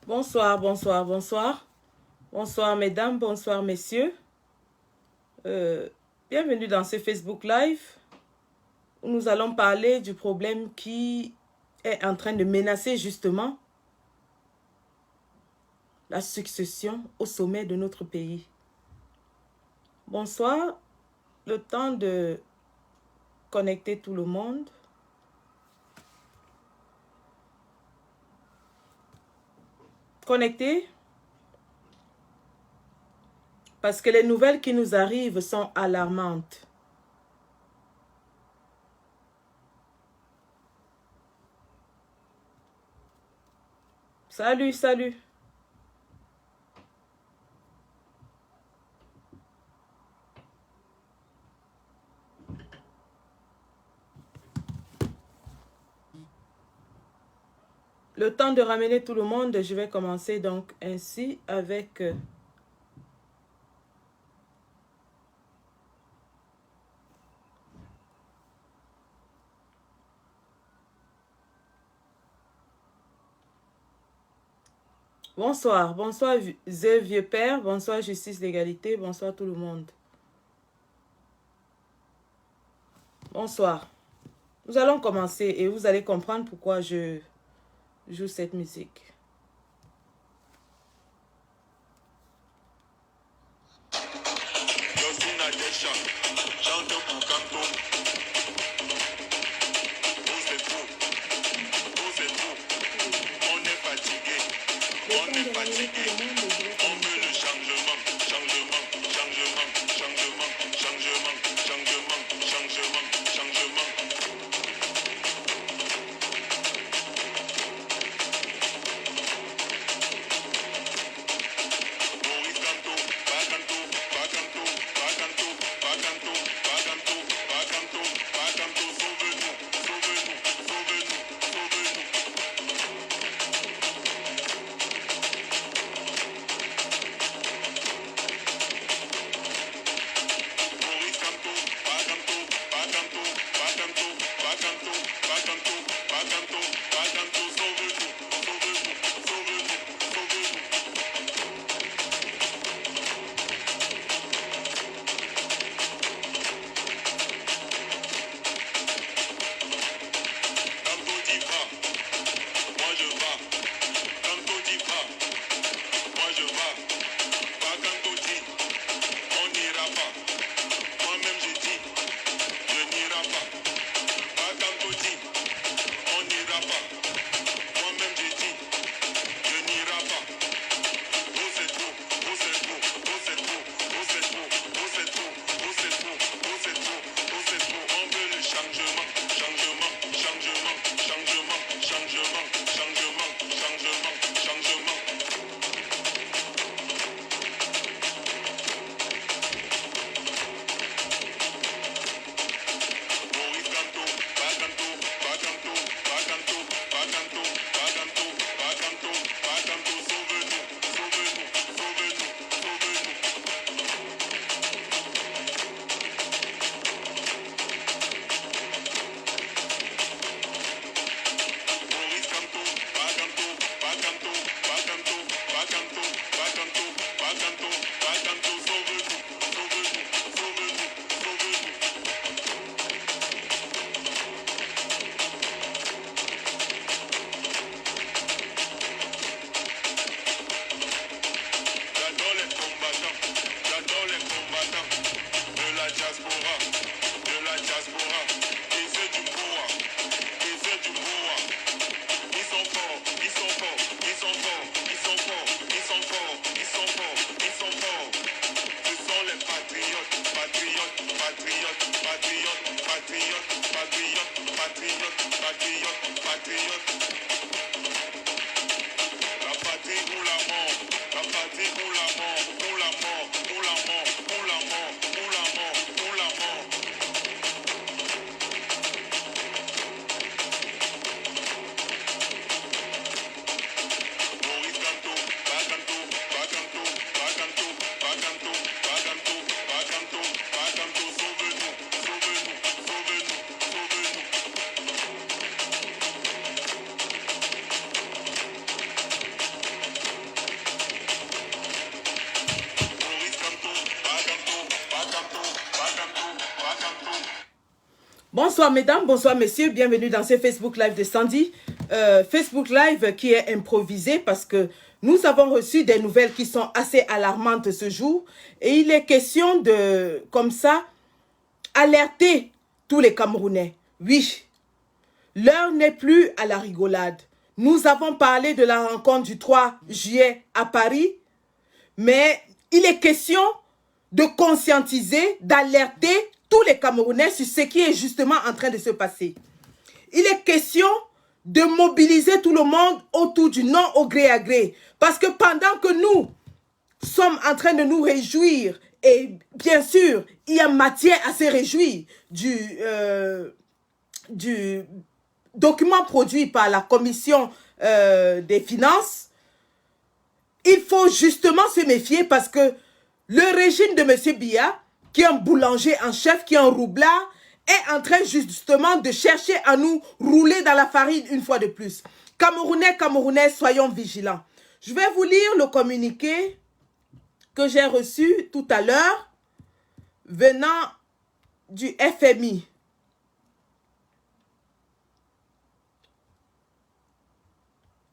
Bonsoir, bonsoir, bonsoir. Bonsoir mesdames, bonsoir messieurs. Bienvenue dans ce Facebook Live où nous allons parler du problème qui est en train de menacer justement la succession au sommet de notre pays. Bonsoir, le temps de connecter tout le monde. Connecté parce que les nouvelles qui nous arrivent sont alarmantes. Salut, salut. Le temps de ramener tout le monde, je vais commencer donc ainsi avec bonsoir, bonsoir vieux père, bonsoir justice, l'égalité, bonsoir tout le monde. Bonsoir. Nous allons commencer et vous allez comprendre pourquoi je joue cette musique. Bonsoir mesdames, bonsoir messieurs, bienvenue dans ce Facebook Live de Sandy. Facebook Live qui est improvisé parce que nous avons reçu des nouvelles qui sont assez alarmantes ce jour. Et il est question de, comme ça, alerter tous les Camerounais. Oui, l'heure n'est plus à la rigolade. Nous avons parlé de la rencontre du 3 juillet à Paris, mais il est question de conscientiser, d'alerter tous les Camerounais sur ce qui est justement en train de se passer. Il est question de mobiliser tout le monde autour du non au gré à gré. Parce que pendant que nous sommes en train de nous réjouir, et bien sûr, il y a matière à se réjouir du document produit par la commission des finances, il faut justement se méfier parce que le régime de M. Biya, qui est un boulanger en chef, qui est un roublard, est en train justement de chercher à nous rouler dans la farine une fois de plus. Camerounais, Camerounais, soyons vigilants. Je vais vous lire le communiqué que j'ai reçu tout à l'heure venant du FMI.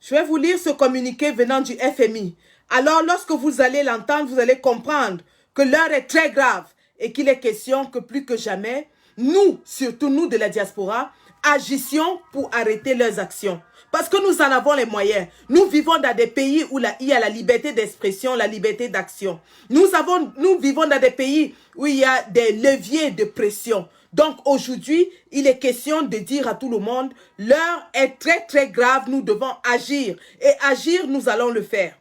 Je vais vous lire ce communiqué venant du FMI. Alors, lorsque vous allez l'entendre, vous allez comprendre que l'heure est très grave et qu'il est question que plus que jamais, nous, surtout nous de la diaspora, agissions pour arrêter leurs actions. Parce que nous en avons les moyens. Nous vivons dans des pays où il y a la liberté d'expression, la liberté d'action. Nous vivons dans des pays où il y a des leviers de pression. Donc aujourd'hui, il est question de dire à tout le monde, l'heure est très très grave, nous devons agir. Et agir, nous allons le faire.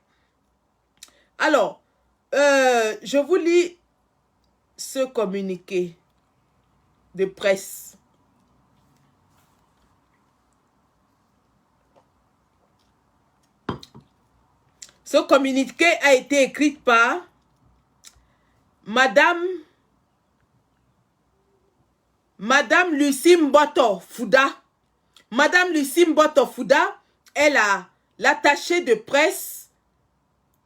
Alors, je vous lis ce communiqué de presse. Ce communiqué a été écrit par Madame Lucie Mboto Fouda. Madame Lucie Mboto Fouda est l'attachée de presse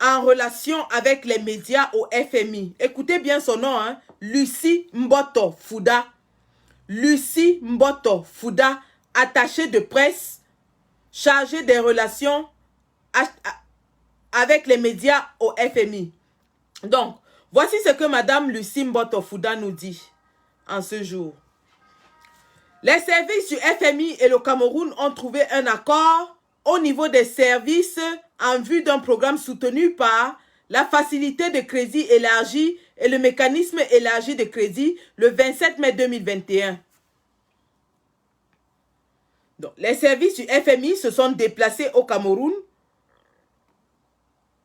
en relation avec les médias au FMI. Écoutez bien son nom, hein? Lucie Mboto Fouda. Lucie Mboto Fouda, attachée de presse, chargée des relations avec les médias au FMI. Donc, voici ce que Madame Lucie Mboto Fouda nous dit en ce jour. Les services du FMI et le Cameroun ont trouvé un accord au niveau des services en vue d'un programme soutenu par la facilité de crédit élargie et le mécanisme élargi de crédit le 27 mai 2021. Donc, les services du FMI se sont déplacés au Cameroun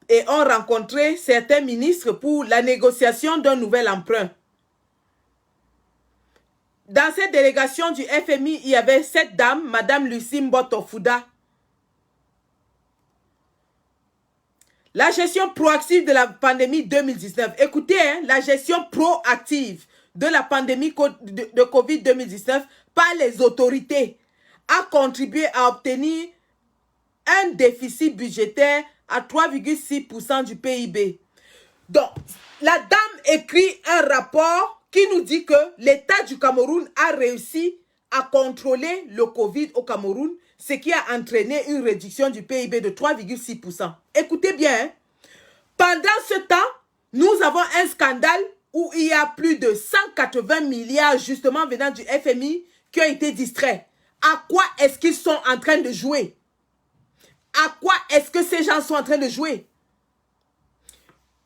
et ont rencontré certains ministres pour la négociation d'un nouvel emprunt. Dans cette délégation du FMI, il y avait cette dame, Madame Lucie Mboto Fouda. La gestion proactive de la pandémie 2019. Écoutez, hein, la gestion proactive de la pandémie de Covid 2019 par les autorités a contribué à obtenir un déficit budgétaire à 3,6% du PIB. Donc, la dame écrit un rapport qui nous dit que l'État du Cameroun a réussi à contrôler le Covid au Cameroun, ce qui a entraîné une réduction du PIB de 3,6%. Écoutez bien, hein. Pendant ce temps, nous avons un scandale où il y a plus de 180 milliards justement venant du FMI qui ont été distraits. À quoi est-ce qu'ils sont en train de jouer? À quoi est-ce que ces gens sont en train de jouer?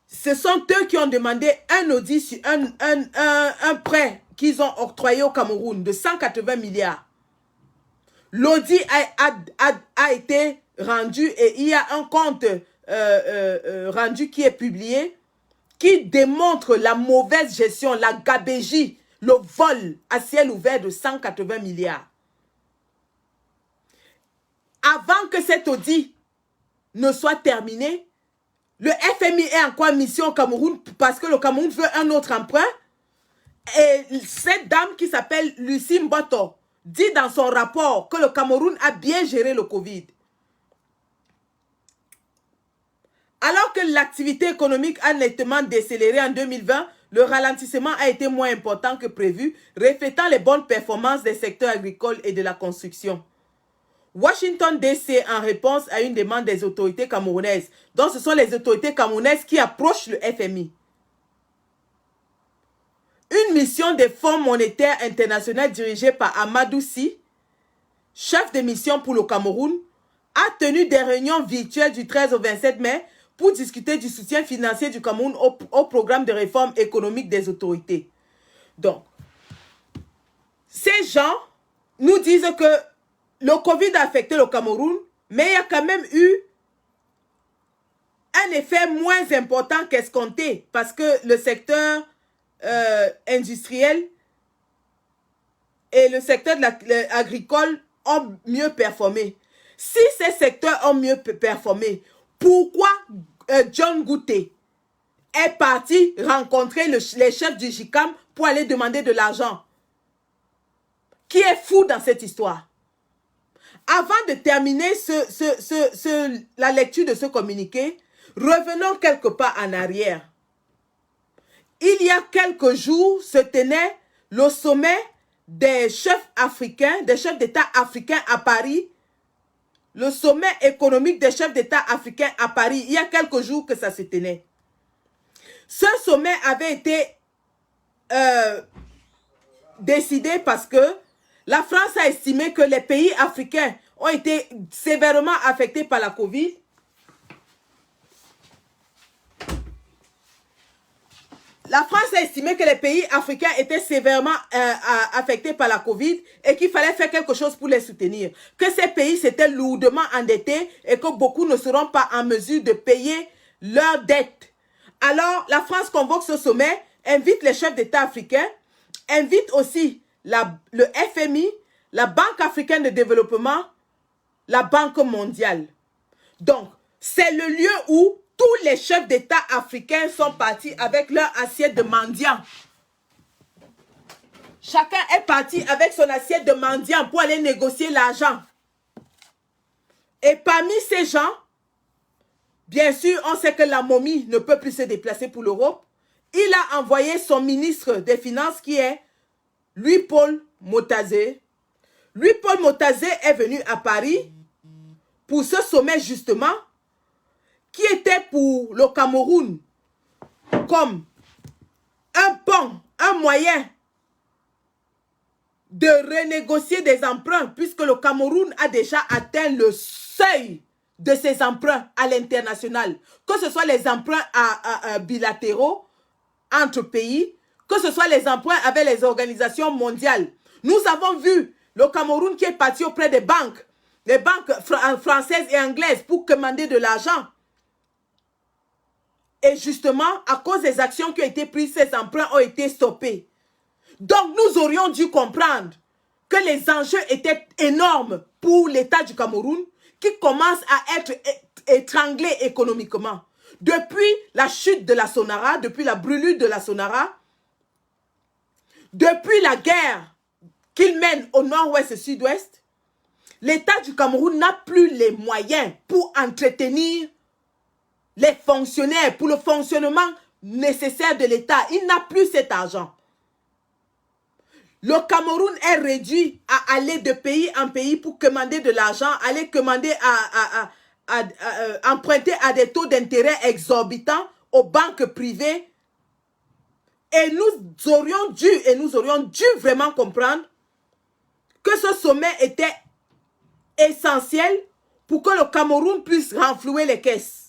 Ce sont eux qui ont demandé un audit sur un prêt qu'ils ont octroyé au Cameroun de 180 milliards. L'audit a été rendu et il y a un compte rendu qui est publié qui démontre la mauvaise gestion, la gabégie, le vol à ciel ouvert de 180 milliards. Avant que cet audit ne soit terminé, le FMI est encore en mission au Cameroun parce que le Cameroun veut un autre emprunt. Et cette dame qui s'appelle Lucie Mboto dit dans son rapport que le Cameroun a bien géré le Covid. Alors que l'activité économique a nettement décéléré en 2020, le ralentissement a été moins important que prévu, reflétant les bonnes performances des secteurs agricoles et de la construction. Washington DC, en réponse à une demande des autorités camerounaises, donc ce sont les autorités camerounaises qui approchent le FMI. Une mission des Fonds monétaires internationaux dirigée par Amadou Sy, chef de mission pour le Cameroun, a tenu des réunions virtuelles du 13 au 27 mai pour discuter du soutien financier du Cameroun au programme de réforme économique des autorités. Donc, ces gens nous disent que le Covid a affecté le Cameroun, mais il y a quand même eu un effet moins important qu'escompté parce que le secteur industriel et le secteur agricole ont mieux performé. Si ces secteurs ont mieux performé, pourquoi John Gouté est parti rencontrer les chefs du JICAM pour aller demander de l'argent? Qui est fou dans cette histoire? Avant de terminer la lecture de ce communiqué, revenons quelque part en arrière. Il y a quelques jours se tenait le sommet des chefs africains, des chefs d'État africains à Paris. Le sommet économique des chefs d'État africains à Paris. Il y a quelques jours que ça se tenait. Ce sommet avait été décidé parce que la France a estimé que les pays africains ont été sévèrement affectés par la Covid. La France a estimé que les pays africains étaient sévèrement affectés par la Covid et qu'il fallait faire quelque chose pour les soutenir. Que ces pays s'étaient lourdement endettés et que beaucoup ne seront pas en mesure de payer leurs dettes. Alors, la France convoque ce sommet, invite les chefs d'État africains, invite aussi le FMI, la Banque africaine de développement, la Banque mondiale. Donc, c'est le lieu où tous les chefs d'État africains sont partis avec leur assiette de mendiant. Chacun est parti avec son assiette de mendiant pour aller négocier l'argent. Et parmi ces gens, bien sûr, on sait que la momie ne peut plus se déplacer pour l'Europe. Il a envoyé son ministre des Finances qui est Louis-Paul Motazé. Louis-Paul Motazé est venu à Paris pour ce sommet justement qui était pour le Cameroun comme un pont, un moyen de renégocier des emprunts puisque le Cameroun a déjà atteint le seuil de ses emprunts à l'international, que ce soit les emprunts bilatéraux entre pays, que ce soit les emprunts avec les organisations mondiales. Nous avons vu le Cameroun qui est parti auprès des banques, les banques françaises et anglaises pour commander de l'argent. Et justement, à cause des actions qui ont été prises, ces emprunts ont été stoppés. Donc, nous aurions dû comprendre que les enjeux étaient énormes pour l'État du Cameroun qui commence à être étranglé économiquement. Depuis la chute de la Sonara, depuis la brûlure de la Sonara, depuis la guerre qu'il mène au nord-ouest et sud-ouest, l'État du Cameroun n'a plus les moyens pour entretenir les fonctionnaires, pour le fonctionnement nécessaire de l'État. Il n'a plus cet argent. Le Cameroun est réduit à aller de pays en pays pour commander de l'argent, aller commander emprunter à des taux d'intérêt exorbitants aux banques privées. Et nous aurions dû vraiment comprendre que ce sommet était essentiel pour que le Cameroun puisse renflouer les caisses.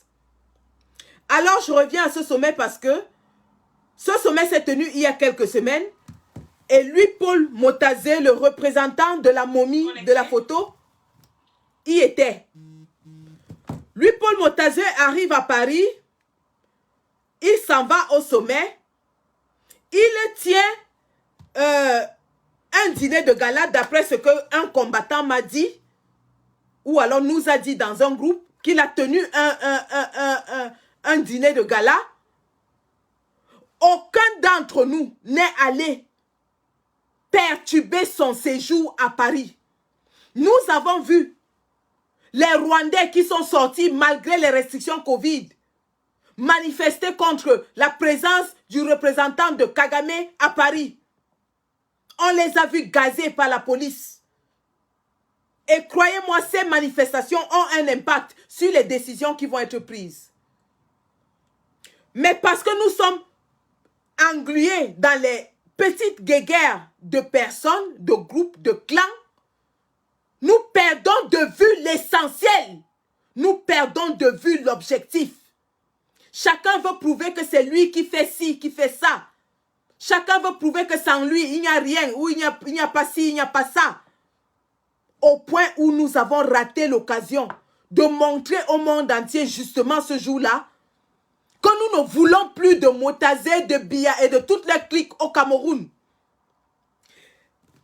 Alors, je reviens à ce sommet parce que ce sommet s'est tenu il y a quelques semaines. Et lui, Paul Motazé, le représentant de la momie de la photo, y était. Lui, Paul Motazé arrive à Paris. Il s'en va au sommet. Il tient un dîner de gala d'après ce qu'un combattant m'a dit, ou alors nous a dit dans un groupe, qu'il a tenu un dîner de gala. Aucun d'entre nous n'est allé perturber son séjour à Paris. Nous avons vu les Rwandais qui sont sortis malgré les restrictions Covid manifester contre la présence du représentant de Kagame à Paris. On les a vus gazés par la police. Et croyez-moi, ces manifestations ont un impact sur les décisions qui vont être prises. Mais parce que nous sommes englués dans les petites guéguerres de personnes, de groupes, de clans, nous perdons de vue l'essentiel. Nous perdons de vue l'objectif. Chacun veut prouver que c'est lui qui fait ci, qui fait ça. Chacun veut prouver que sans lui, il n'y a rien, ou il n'y a pas ci, il n'y a pas ça. Au point où nous avons raté l'occasion de montrer au monde entier, justement ce jour-là, que nous ne voulons plus de Motazé, de Biya et de toutes les cliques au Cameroun.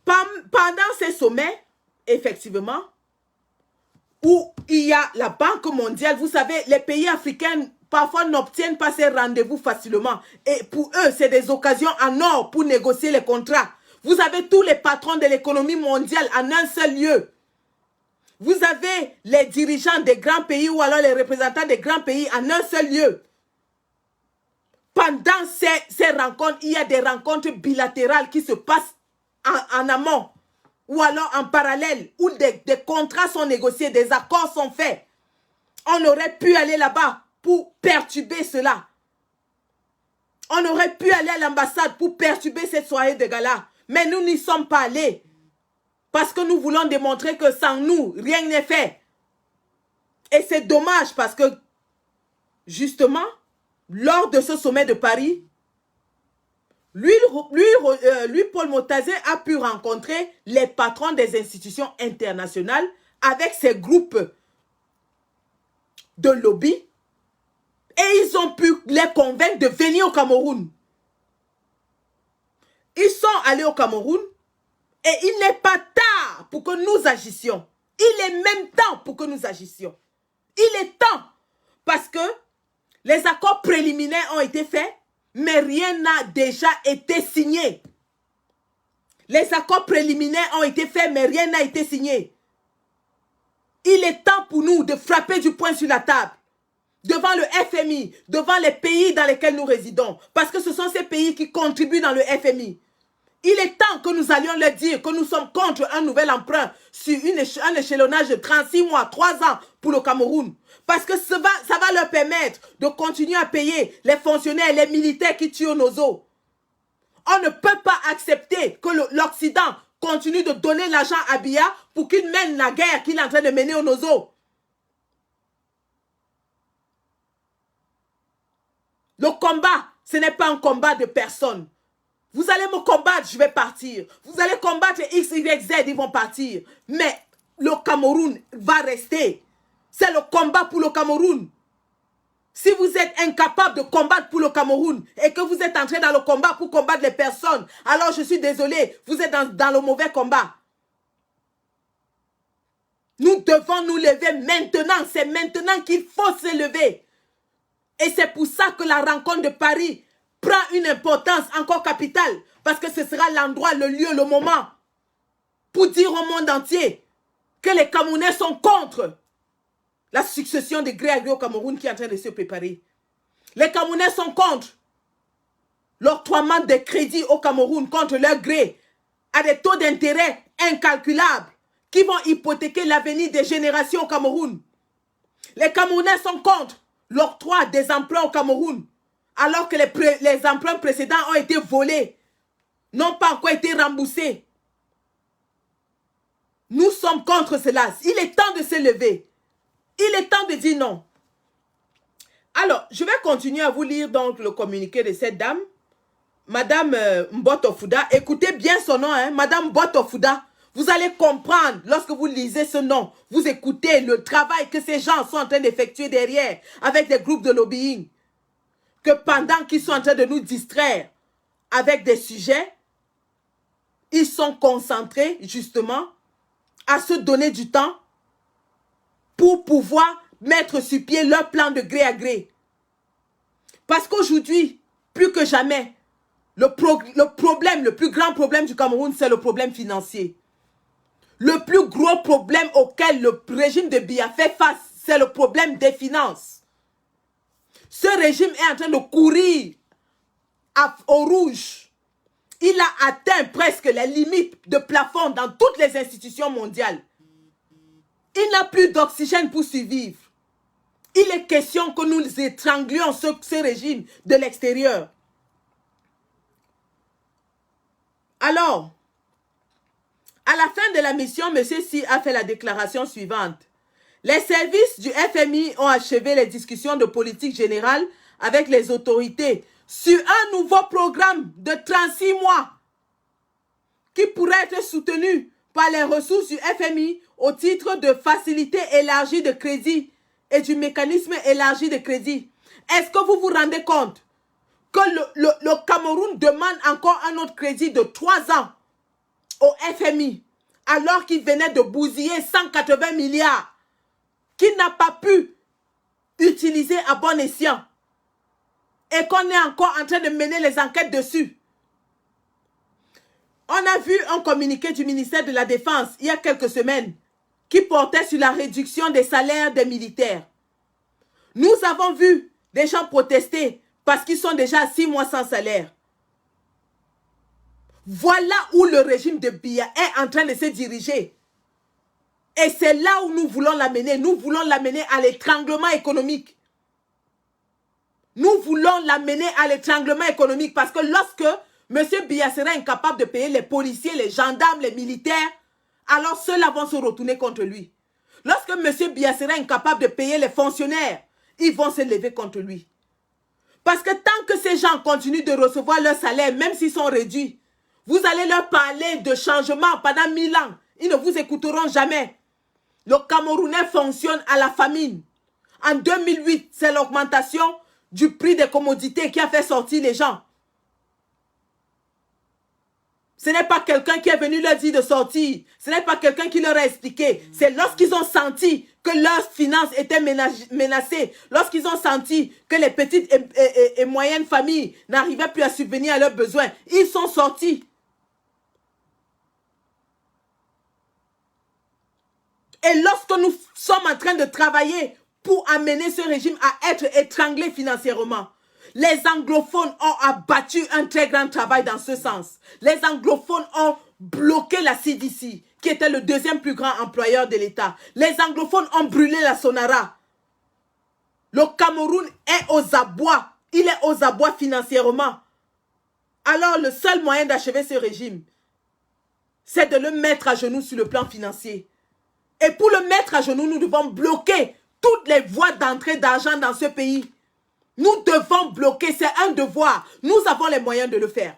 Pendant ces sommets, effectivement, où il y a la Banque mondiale, vous savez, les pays africains parfois n'obtiennent pas ces rendez-vous facilement. Et pour eux, c'est des occasions en or pour négocier les contrats. Vous avez tous les patrons de l'économie mondiale en un seul lieu. Vous avez les dirigeants des grands pays ou alors les représentants des grands pays en un seul lieu. Pendant ces rencontres, il y a des rencontres bilatérales qui se passent en amont ou alors en parallèle, où des contrats sont négociés, des accords sont faits. On aurait pu aller là-bas pour perturber cela. On aurait pu aller à l'ambassade pour perturber cette soirée de gala. Mais nous n'y sommes pas allés. Parce que nous voulons démontrer que sans nous, rien n'est fait. Et c'est dommage parce que, justement, lors de ce sommet de Paris, lui, Paul Motazé, a pu rencontrer les patrons des institutions internationales avec ses groupes de lobby. Et ils ont pu les convaincre de venir au Cameroun. Ils sont allés au Cameroun et il n'est pas tard pour que nous agissions. Il est même temps pour que nous agissions. Il est temps parce que les accords préliminaires ont été faits, mais rien n'a déjà été signé. Les accords préliminaires ont été faits, mais rien n'a été signé. Il est temps pour nous de frapper du poing sur la table. Devant le FMI, devant les pays dans lesquels nous résidons. Parce que ce sont ces pays qui contribuent dans le FMI. Il est temps que nous allions leur dire que nous sommes contre un nouvel emprunt sur un échelonnage de 36 mois, 3 ans pour le Cameroun. Parce que ça va leur permettre de continuer à payer les fonctionnaires, les militaires qui tuent nos os. On ne peut pas accepter que l'Occident continue de donner l'argent à Biya pour qu'il mène la guerre qu'il est en train de mener aux Nozo. Le combat, ce n'est pas un combat de personne. Vous allez me combattre, je vais partir. Vous allez combattre X, Y, Z, ils vont partir. Mais le Cameroun va rester. C'est le combat pour le Cameroun. Si vous êtes incapable de combattre pour le Cameroun et que vous êtes entré dans le combat pour combattre les personnes, alors je suis désolé, vous êtes dans le mauvais combat. Nous devons nous lever maintenant. C'est maintenant qu'il faut se lever. Et c'est pour ça que la rencontre de Paris prend une importance encore capitale. Parce que ce sera l'endroit, le lieu, le moment pour dire au monde entier que les Camerounais sont contre la succession de gré à gré au Cameroun qui est en train de se préparer. Les Camerounais sont contre l'octroiement des crédits au Cameroun contre leur gré à des taux d'intérêt incalculables qui vont hypothéquer l'avenir des générations au Cameroun. Les Camerounais sont contre l'octroi des emprunts au Cameroun, alors que les emprunts précédents ont été volés, n'ont pas encore été remboursés. Nous sommes contre cela. Il est temps de se lever. Il est temps de dire non. Alors, je vais continuer à vous lire donc le communiqué de cette dame, Madame Mboto Fouda. Écoutez bien son nom, hein, Madame Mboto Fouda. Vous allez comprendre lorsque vous lisez ce nom. Vous écoutez le travail que ces gens sont en train d'effectuer derrière avec des groupes de lobbying. Que pendant qu'ils sont en train de nous distraire avec des sujets, ils sont concentrés justement à se donner du temps pour pouvoir mettre sur pied leur plan de gré à gré. Parce qu'aujourd'hui, plus que jamais, le plus grand problème du Cameroun, c'est le problème financier. Le plus gros problème auquel le régime de Biya fait face, c'est le problème des finances. Ce régime est en train de courir au rouge. Il a atteint presque les limites de plafond dans toutes les institutions mondiales. Il n'a plus d'oxygène pour survivre. Il est question que nous étranglions ce régime de l'extérieur. Alors, à la fin de la mission, M. Sy a fait la déclaration suivante. Les services du FMI ont achevé les discussions de politique générale avec les autorités sur un nouveau programme de 36 mois qui pourrait être soutenu par les ressources du FMI au titre de facilité élargie de crédit et du mécanisme élargi de crédit. Est-ce que vous vous rendez compte que le Cameroun demande encore un autre crédit de 3 ans au FMI alors qu'il venait de bousiller 180 milliards qu'il n'a pas pu utiliser à bon escient et qu'on est encore en train de mener les enquêtes dessus? On a vu un communiqué du ministère de la Défense il y a quelques semaines qui portait sur la réduction des salaires des militaires. Nous avons vu des gens protester parce qu'ils sont déjà à 6 mois sans salaire. Voilà où le régime de Biya est en train de se diriger. Et c'est là où nous voulons l'amener. Nous voulons l'amener à l'étranglement économique. Nous voulons l'amener à l'étranglement économique parce que lorsque M. Biya sera incapable de payer les policiers, les gendarmes, les militaires, alors ceux-là vont se retourner contre lui. Lorsque M. Biya sera incapable de payer les fonctionnaires, ils vont se lever contre lui. Parce que tant que ces gens continuent de recevoir leur salaire, même s'ils sont réduits, vous allez leur parler de changement pendant 1000 ans. Ils ne vous écouteront jamais. Le Camerounais fonctionne à la famine. En 2008, c'est l'augmentation du prix des commodités qui a fait sortir les gens. Ce n'est pas quelqu'un qui est venu leur dire de sortir. Ce n'est pas quelqu'un qui leur a expliqué. C'est lorsqu'ils ont senti que leurs finances étaient menacées, lorsqu'ils ont senti que les petites et moyennes familles n'arrivaient plus à subvenir à leurs besoins, ils sont sortis. Et lorsque nous sommes en train de travailler pour amener ce régime à être étranglé financièrement, les anglophones ont abattu un très grand travail dans ce sens. Les anglophones ont bloqué la CDC, qui était le deuxième plus grand employeur de l'État. Les anglophones ont brûlé la Sonara. Le Cameroun est aux abois. Il est aux abois financièrement. Alors, le seul moyen d'achever ce régime, c'est de le mettre à genoux sur le plan financier. Et pour le mettre à genoux, nous devons bloquer toutes les voies d'entrée d'argent dans ce pays. Nous devons bloquer, c'est un devoir. Nous avons les moyens de le faire.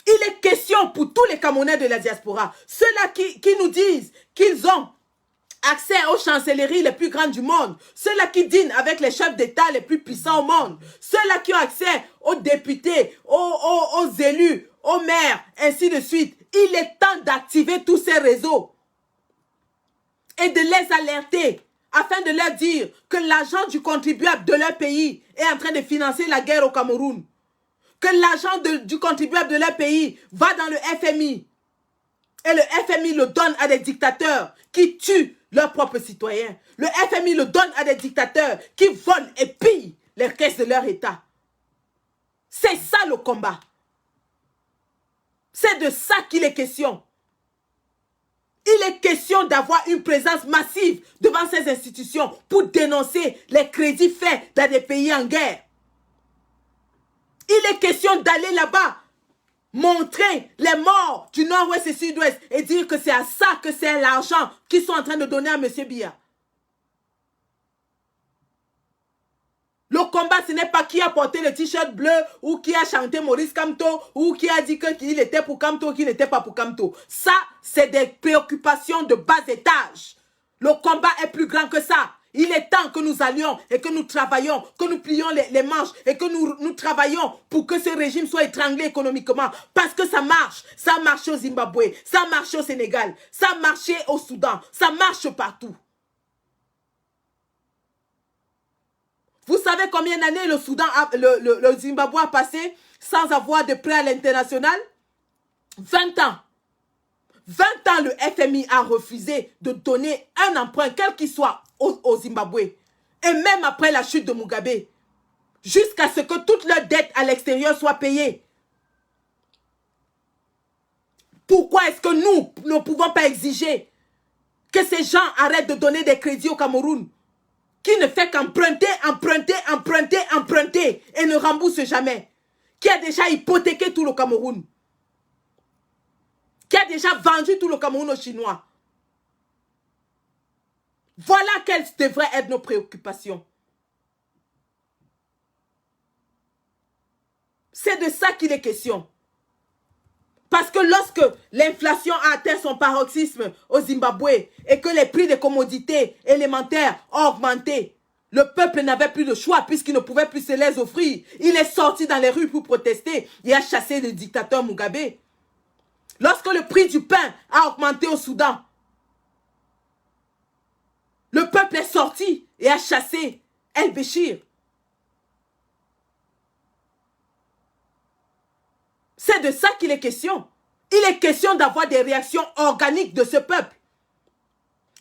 Il est question pour tous les Camerounais de la diaspora, ceux-là qui nous disent qu'ils ont accès aux chancelleries les plus grandes du monde, ceux-là qui dînent avec les chefs d'État les plus puissants au monde, ceux-là qui ont accès aux députés, aux élus, aux maires, ainsi de suite. Il est temps d'activer tous ces réseaux et de les alerter afin de leur dire que l'argent du contribuable de leur pays est en train de financer la guerre au Cameroun. Que l'argent du contribuable de leur pays va dans le FMI. Et le FMI le donne à des dictateurs qui tuent leurs propres citoyens. Le FMI le donne à des dictateurs qui volent et pillent les caisses de leur État. C'est ça le combat. C'est de ça qu'il est question. Il est question d'avoir une présence massive devant ces institutions pour dénoncer les crédits faits dans des pays en guerre. Il est question d'aller là-bas, montrer les morts du nord-ouest et sud-ouest et dire que c'est à ça que c'est l'argent qu'ils sont en train de donner à M. Biya. Le combat, ce n'est pas qui a porté le t-shirt bleu ou qui a chanté Maurice Kamto ou qui a dit qu'il était pour Kamto ou qu'il n'était pas pour Kamto. Ça, c'est des préoccupations de bas étage. Le combat est plus grand que ça. Il est temps que nous allions et que nous travaillions, que nous plions les manches et que nous travaillions pour que ce régime soit étranglé économiquement. Parce que ça marche. Ça a marché au Zimbabwe, ça a marché au Sénégal, ça a marché au Soudan, ça marche partout. Vous savez combien d'années le Soudan, le Zimbabwe a passé sans avoir de prêt à l'international? 20 ans. 20 ans, le FMI a refusé de donner un emprunt, quel qu'il soit, au Zimbabwe. Et même après la chute de Mugabe. Jusqu'à ce que toute leur dette à l'extérieur soit payée. Pourquoi est-ce que nous ne pouvons pas exiger que ces gens arrêtent de donner des crédits au Cameroun? Qui ne fait qu'emprunter, emprunter, emprunter, emprunter et ne rembourse jamais. Qui a déjà hypothéqué tout le Cameroun. Qui a déjà vendu tout le Cameroun aux Chinois. Voilà quelles devraient être nos préoccupations. C'est de ça qu'il est question. Parce que lorsque l'inflation a atteint son paroxysme au Zimbabwe et que les prix des commodités élémentaires ont augmenté, le peuple n'avait plus de choix puisqu'il ne pouvait plus se les offrir. Il est sorti dans les rues pour protester et a chassé le dictateur Mugabe. Lorsque le prix du pain a augmenté au Soudan, le peuple est sorti et a chassé El-Béchir. C'est de ça qu'il est question. Il est question d'avoir des réactions organiques de ce peuple.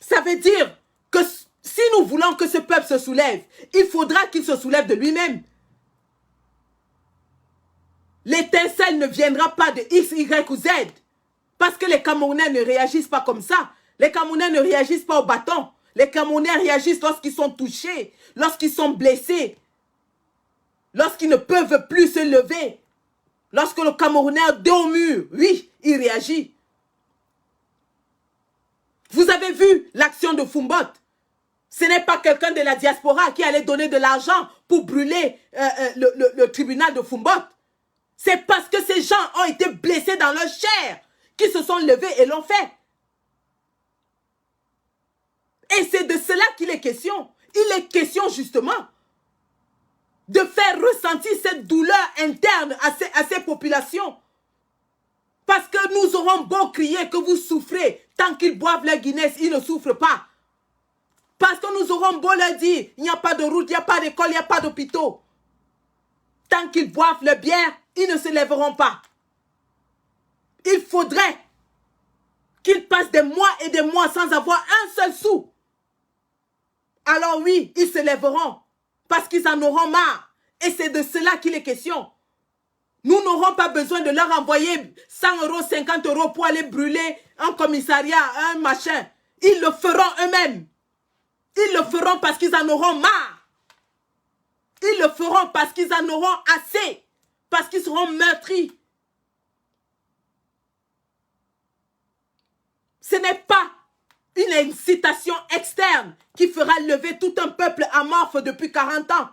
Ça veut dire que si nous voulons que ce peuple se soulève, il faudra qu'il se soulève de lui-même. L'étincelle ne viendra pas de X, Y ou Z. Parce que les Camerounais ne réagissent pas comme ça. Les Camerounais ne réagissent pas au bâton. Les Camerounais réagissent lorsqu'ils sont touchés, lorsqu'ils sont blessés, lorsqu'ils ne peuvent plus se lever. Lorsque le Camerounais a dos au mur, oui, il réagit. Vous avez vu l'action de Fombot. Ce n'est pas quelqu'un de la diaspora qui allait donner de l'argent pour brûler le tribunal de Fombot. C'est parce que ces gens ont été blessés dans leur chair qu'ils se sont levés et l'ont fait. Et c'est de cela qu'il est question. Il est question justement de faire ressentir cette douleur interne à ces populations. Parce que nous aurons beau crier que vous souffrez, tant qu'ils boivent leur Guinness, ils ne souffrent pas. Parce que nous aurons beau leur dire, il n'y a pas de route, il n'y a pas d'école, il n'y a pas d'hôpitaux. Tant qu'ils boivent leur bière, ils ne se lèveront pas. Il faudrait qu'ils passent des mois et des mois sans avoir un seul sou. Alors oui, ils se lèveront. Parce qu'ils en auront marre. Et c'est de cela qu'il est question. Nous n'aurons pas besoin de leur envoyer 100 euros, 50 euros pour aller brûler un commissariat, un machin. Ils le feront eux-mêmes. Ils le feront parce qu'ils en auront marre. Ils le feront parce qu'ils en auront assez. Parce qu'ils seront meurtris. Ce n'est pas une incitation externe qui fera lever tout un peuple amorphe depuis 40 ans.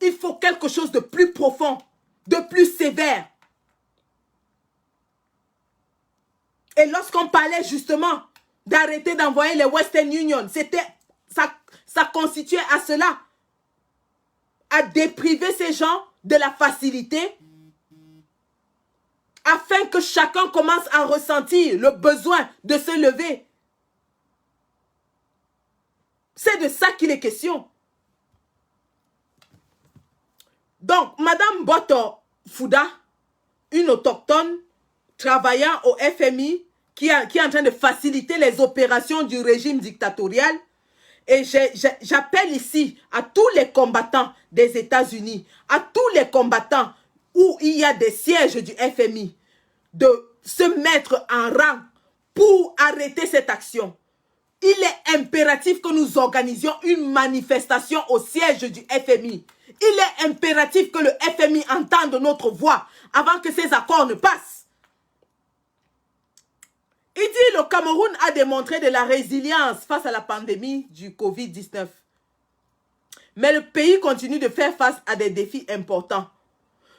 Il faut quelque chose de plus profond, de plus sévère. Et lorsqu'on parlait justement d'arrêter d'envoyer les Western Union, ça constituait à cela, à dépriver ces gens de la facilité, afin que chacun commence à ressentir le besoin de se lever. C'est de ça qu'il est question. Donc, Madame Boto Fouda, une autochtone travaillant au FMI, qui est en train de faciliter les opérations du régime dictatorial, et j'appelle ici à tous les combattants des États-Unis, à tous les combattants où il y a des sièges du FMI, de se mettre en rang pour arrêter cette action. Il est impératif que nous organisions une manifestation au siège du FMI. Il est impératif que le FMI entende notre voix avant que ces accords ne passent. Il dit le Cameroun a démontré de la résilience face à la pandémie du Covid-19. mais le pays continue de faire face à des défis importants.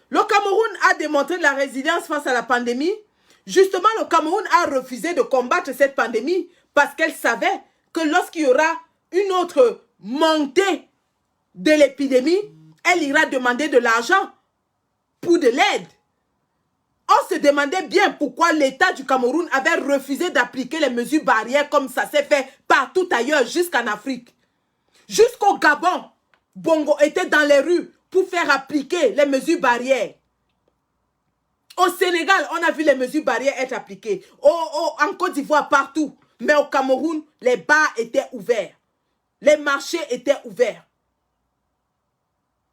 Le Cameroun a démontré de la résilience face à la pandémie. Justement, le Cameroun a refusé de combattre cette pandémie parce qu'elle savait que lorsqu'il y aura une autre montée de l'épidémie, elle ira demander de l'argent pour de l'aide. On se demandait bien pourquoi l'État du Cameroun avait refusé d'appliquer les mesures barrières comme ça s'est fait partout ailleurs jusqu'en Afrique. Jusqu'au Gabon, Bongo était dans les rues pour faire appliquer les mesures barrières. Au Sénégal, on a vu les mesures barrières être appliquées. En Côte d'Ivoire, partout. Mais au Cameroun, les bars étaient ouverts. Les marchés étaient ouverts.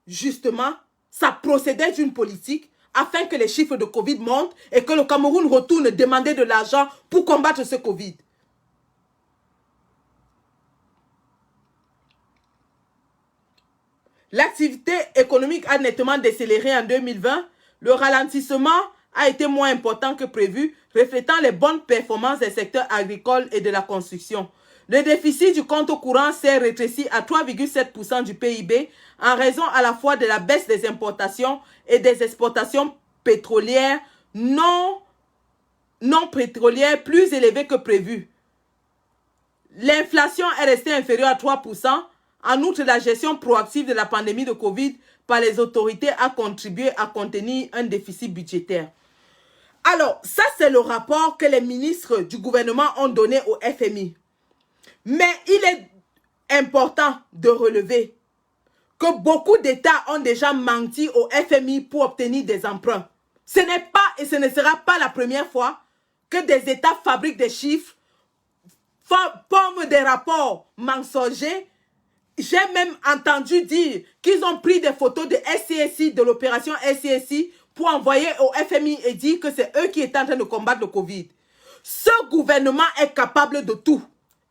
Justement, ça procédait d'une politique afin que les chiffres de Covid montent et que le Cameroun retourne demander de l'argent pour combattre ce Covid. L'activité économique a nettement décéléré en 2020. Le ralentissement a été moins important que prévu, reflétant les bonnes performances des secteurs agricoles et de la construction. Le déficit du compte courant s'est rétréci à 3,7% du PIB en raison à la fois de la baisse des importations et des exportations pétrolières non pétrolières plus élevées que prévu. L'inflation est restée inférieure à 3%. En outre, la gestion proactive de la pandémie de Covid par les autorités a contribué à contenir un déficit budgétaire. Alors, ça c'est le rapport que les ministres du gouvernement ont donné au FMI. Mais il est important de relever que beaucoup d'États ont déjà menti au FMI pour obtenir des emprunts. Ce n'est pas et ce ne sera pas la première fois que des États fabriquent des chiffres, forment des rapports mensongers. J'ai même entendu dire qu'ils ont pris des photos de SCSI, de l'opération SCSI, pour envoyer au FMI et dire que c'est eux qui étaient en train de combattre le Covid. Ce gouvernement est capable de tout.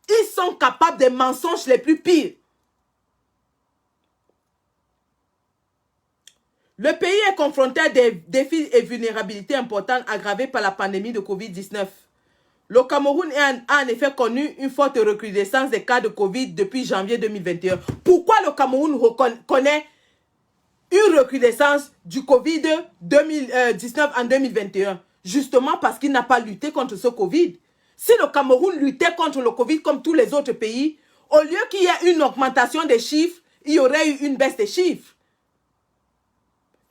Ils sont capables des mensonges les plus pires. Le pays est confronté à des défis et vulnérabilités importantes aggravées par la pandémie de Covid-19. Le Cameroun a en effet connu une forte recrudescence des cas de Covid depuis janvier 2021. Pourquoi le Cameroun connaît une recrudescence du Covid-19 en 2021? Justement parce qu'il n'a pas lutté contre ce Covid. Si le Cameroun luttait contre le Covid comme tous les autres pays, au lieu qu'il y ait une augmentation des chiffres, il y aurait eu une baisse des chiffres.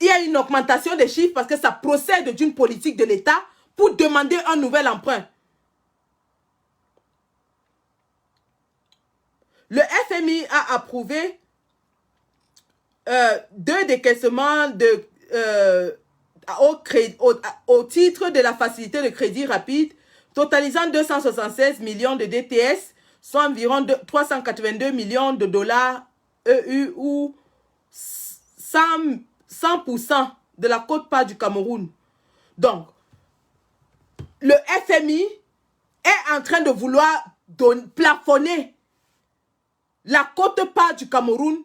Il y a une augmentation des chiffres parce que ça procède d'une politique de l'État pour demander un nouvel emprunt. Le FMI a approuvé deux décaissements au titre de la facilité de crédit rapide, totalisant 276 millions de DTS, soit environ 382 millions de dollars EU ou 100% de la quote-part du Cameroun. Donc, le FMI est en train de vouloir plafonner la quote-part du Cameroun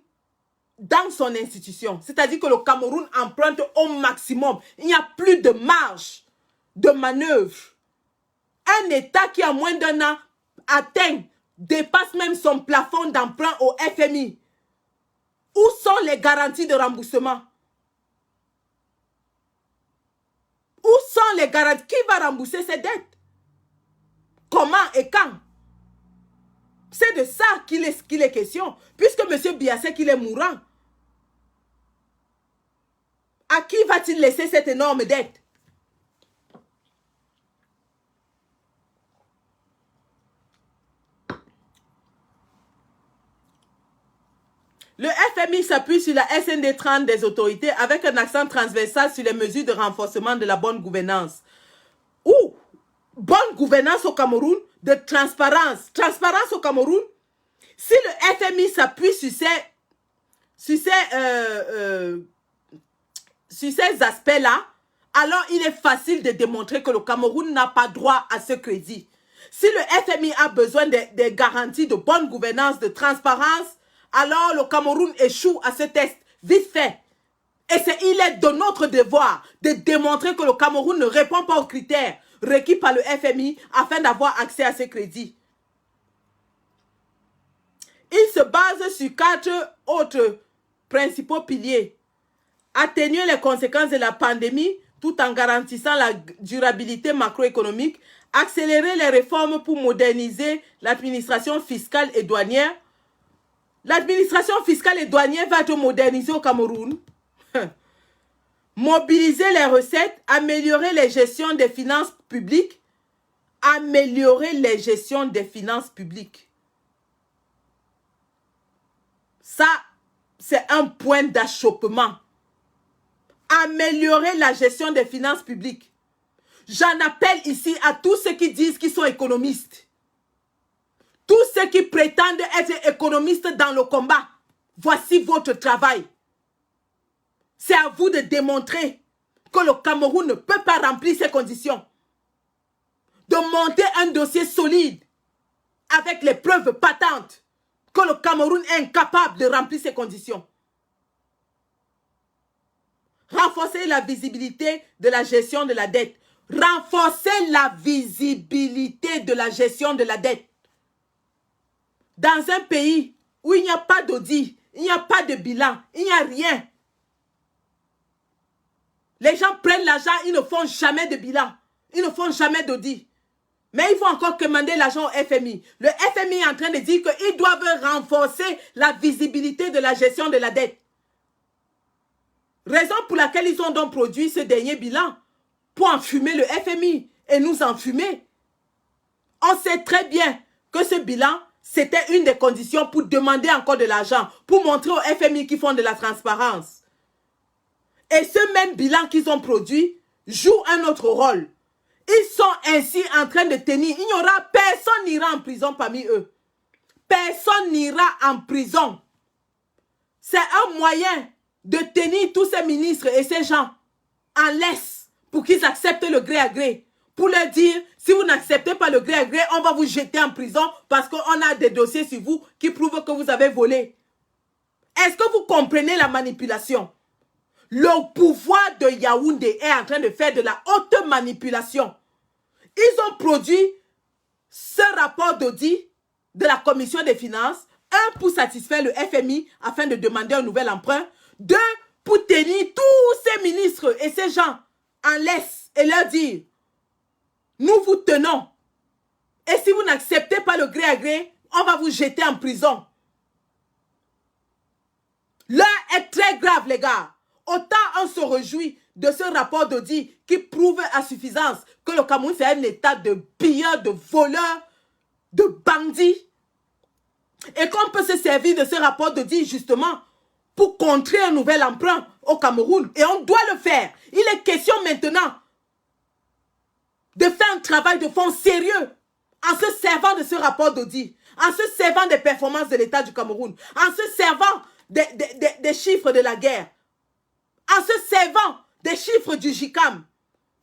dans son institution. C'est-à-dire que le Cameroun emprunte au maximum. Il n'y a plus de marge de manœuvre. Un État qui, en moins d'un an, dépasse même son plafond d'emprunt au FMI. Où sont les garanties de remboursement? Où sont les garanties? Qui va rembourser ces dettes? Comment et quand? C'est de ça qu'il est question. Puisque M. Biassé, qu'il est mourant. À qui va-t-il laisser cette énorme dette? Le FMI s'appuie sur la SND 30 des autorités avec un accent transversal sur les mesures de renforcement de la bonne gouvernance. Ou bonne gouvernance au Cameroun, de transparence. Transparence au Cameroun. Si le FMI s'appuie sur ces aspects-là, alors il est facile de démontrer que le Cameroun n'a pas droit à ce crédit. Si le FMI a besoin de garanties de bonne gouvernance, de transparence, alors le Cameroun échoue à ce test, vite fait. Et il est de notre devoir de démontrer que le Cameroun ne répond pas aux critères requis par le FMI afin d'avoir accès à ces crédits. Il se base sur 4 autres principaux piliers. Atténuer les conséquences de la pandémie tout en garantissant la durabilité macroéconomique. Accélérer les réformes pour moderniser l'administration fiscale et douanière. L'administration fiscale et douanière va être modernisée au Cameroun. Mobiliser les recettes, améliorer les gestions des finances publiques. Améliorer les gestions des finances publiques. Ça, c'est un point d'achoppement. Améliorer la gestion des finances publiques. J'en appelle ici à tous ceux qui disent qu'ils sont économistes. Tous ceux qui prétendent être économistes dans le combat. Voici votre travail. C'est à vous de démontrer que le Cameroun ne peut pas remplir ces conditions. De monter un dossier solide avec les preuves patentes que le Cameroun est incapable de remplir ces conditions. Renforcer la visibilité de la gestion de la dette. Renforcer la visibilité de la gestion de la dette. Dans un pays où il n'y a pas d'audit, il n'y a pas de bilan, il n'y a rien. Les gens prennent l'argent, ils ne font jamais de bilan. Ils ne font jamais d'audit. Mais il faut encore commander l'argent au FMI. Le FMI est en train de dire qu'ils doivent renforcer la visibilité de la gestion de la dette. Raison pour laquelle ils ont donc produit ce dernier bilan. Pour enfumer le FMI et nous enfumer. On sait très bien que ce bilan, c'était une des conditions pour demander encore de l'argent. Pour montrer au FMI qu'ils font de la transparence. Et ce même bilan qu'ils ont produit joue un autre rôle. Ils sont ainsi en train de tenir. Il n'y aura personne n'ira en prison parmi eux. Personne n'ira en prison. C'est un moyen de tenir tous ces ministres et ces gens en laisse pour qu'ils acceptent le gré à gré. Pour leur dire, si vous n'acceptez pas le gré à gré, on va vous jeter en prison parce qu'on a des dossiers sur vous qui prouvent que vous avez volé. Est-ce que vous comprenez la manipulation? Le pouvoir de Yaoundé est en train de faire de la haute manipulation. Ils ont produit ce rapport d'audit de la commission des finances. Un, pour satisfaire le FMI afin de demander un nouvel emprunt. Deux, pour tenir tous ces ministres et ces gens en laisse et leur dire, nous vous tenons. Et si vous n'acceptez pas le gré à gré, on va vous jeter en prison. L'heure est très grave, les gars. Autant on se réjouit de ce rapport d'audit qui prouve à suffisance que le Cameroun c'est un état de pilleurs, de voleurs, de bandits. Et qu'on peut se servir de ce rapport d'audit justement pour contrer un nouvel emprunt au Cameroun. Et on doit le faire. Il est question maintenant de faire un travail de fond sérieux en se servant de ce rapport d'audit, en se servant des performances de l'État du Cameroun, en se servant des chiffres de la guerre, en se servant des chiffres du JICAM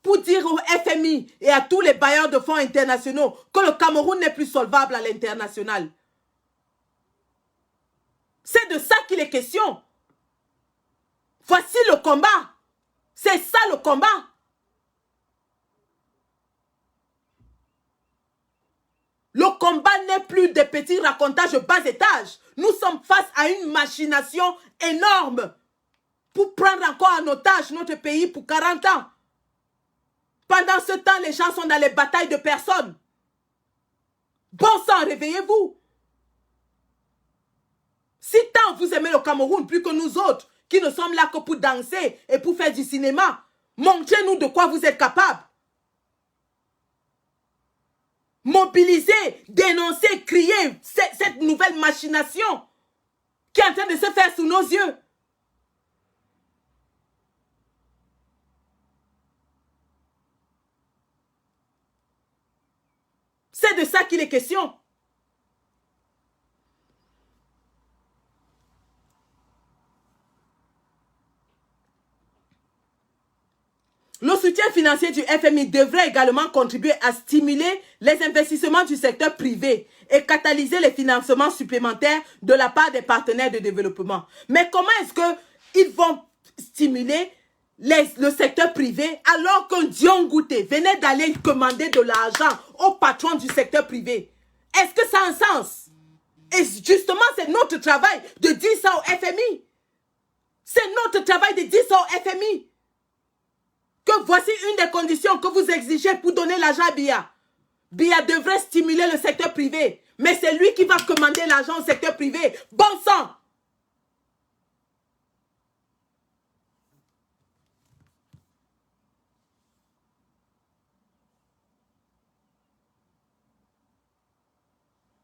pour dire au FMI et à tous les bailleurs de fonds internationaux que le Cameroun n'est plus solvable à l'international. C'est de ça qu'il est question. Voici le combat. C'est ça le combat. Le combat n'est plus des petits racontages bas étage. Nous sommes face à une machination énorme pour prendre encore en otage notre pays pour 40 ans. Pendant ce temps, les gens sont dans les batailles de personnes. Bon sang, réveillez-vous. Si tant vous aimez le Cameroun plus que nous autres, qui ne sommes là que pour danser et pour faire du cinéma, montrez-nous de quoi vous êtes capables. Mobiliser, dénoncer, crier cette nouvelle machination qui est en train de se faire sous nos yeux. C'est de ça qu'il est question. Le soutien financier du FMI devrait également contribuer à stimuler les investissements du secteur privé et catalyser les financements supplémentaires de la part des partenaires de développement. Mais comment est-ce qu'ils vont stimuler le secteur privé alors que Dion Gouté venait d'aller commander de l'argent au patron du secteur privé? Est-ce que ça a un sens? Et justement, c'est notre travail de dire ça au FMI. C'est notre travail de dire ça au FMI. Que voici une des conditions que vous exigez pour donner l'argent à Biya. Biya devrait stimuler le secteur privé. Mais c'est lui qui va commander l'argent au secteur privé. Bon sang!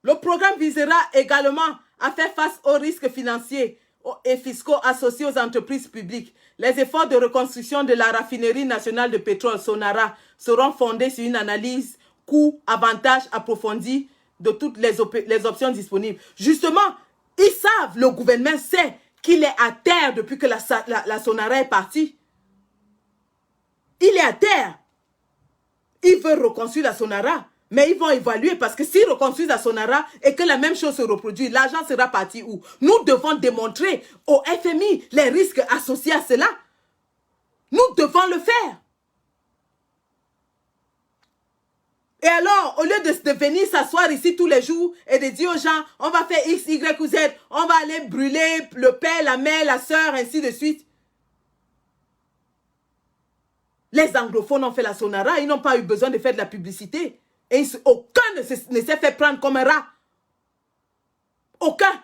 Le programme visera également à faire face aux risques financiers et fiscaux associés aux entreprises publiques. Les efforts de reconstruction de la raffinerie nationale de pétrole Sonara seront fondés sur une analyse coût-avantage approfondie de toutes les options disponibles. Justement, ils savent, le gouvernement sait qu'il est à terre depuis que la Sonara est partie. Il est à terre. Il veut reconstruire la Sonara. Mais ils vont évaluer parce que s'ils reconstruisent la Sonara et que la même chose se reproduit, l'argent sera parti où? Nous devons démontrer au FMI les risques associés à cela. Nous devons le faire. Et alors, au lieu de venir s'asseoir ici tous les jours et de dire aux gens, on va faire X, Y ou Z, on va aller brûler le père, la mère, la soeur, ainsi de suite. Les anglophones ont fait la Sonara, ils n'ont pas eu besoin de faire de la publicité. Et aucun ne s'est fait prendre comme un rat. Aucun.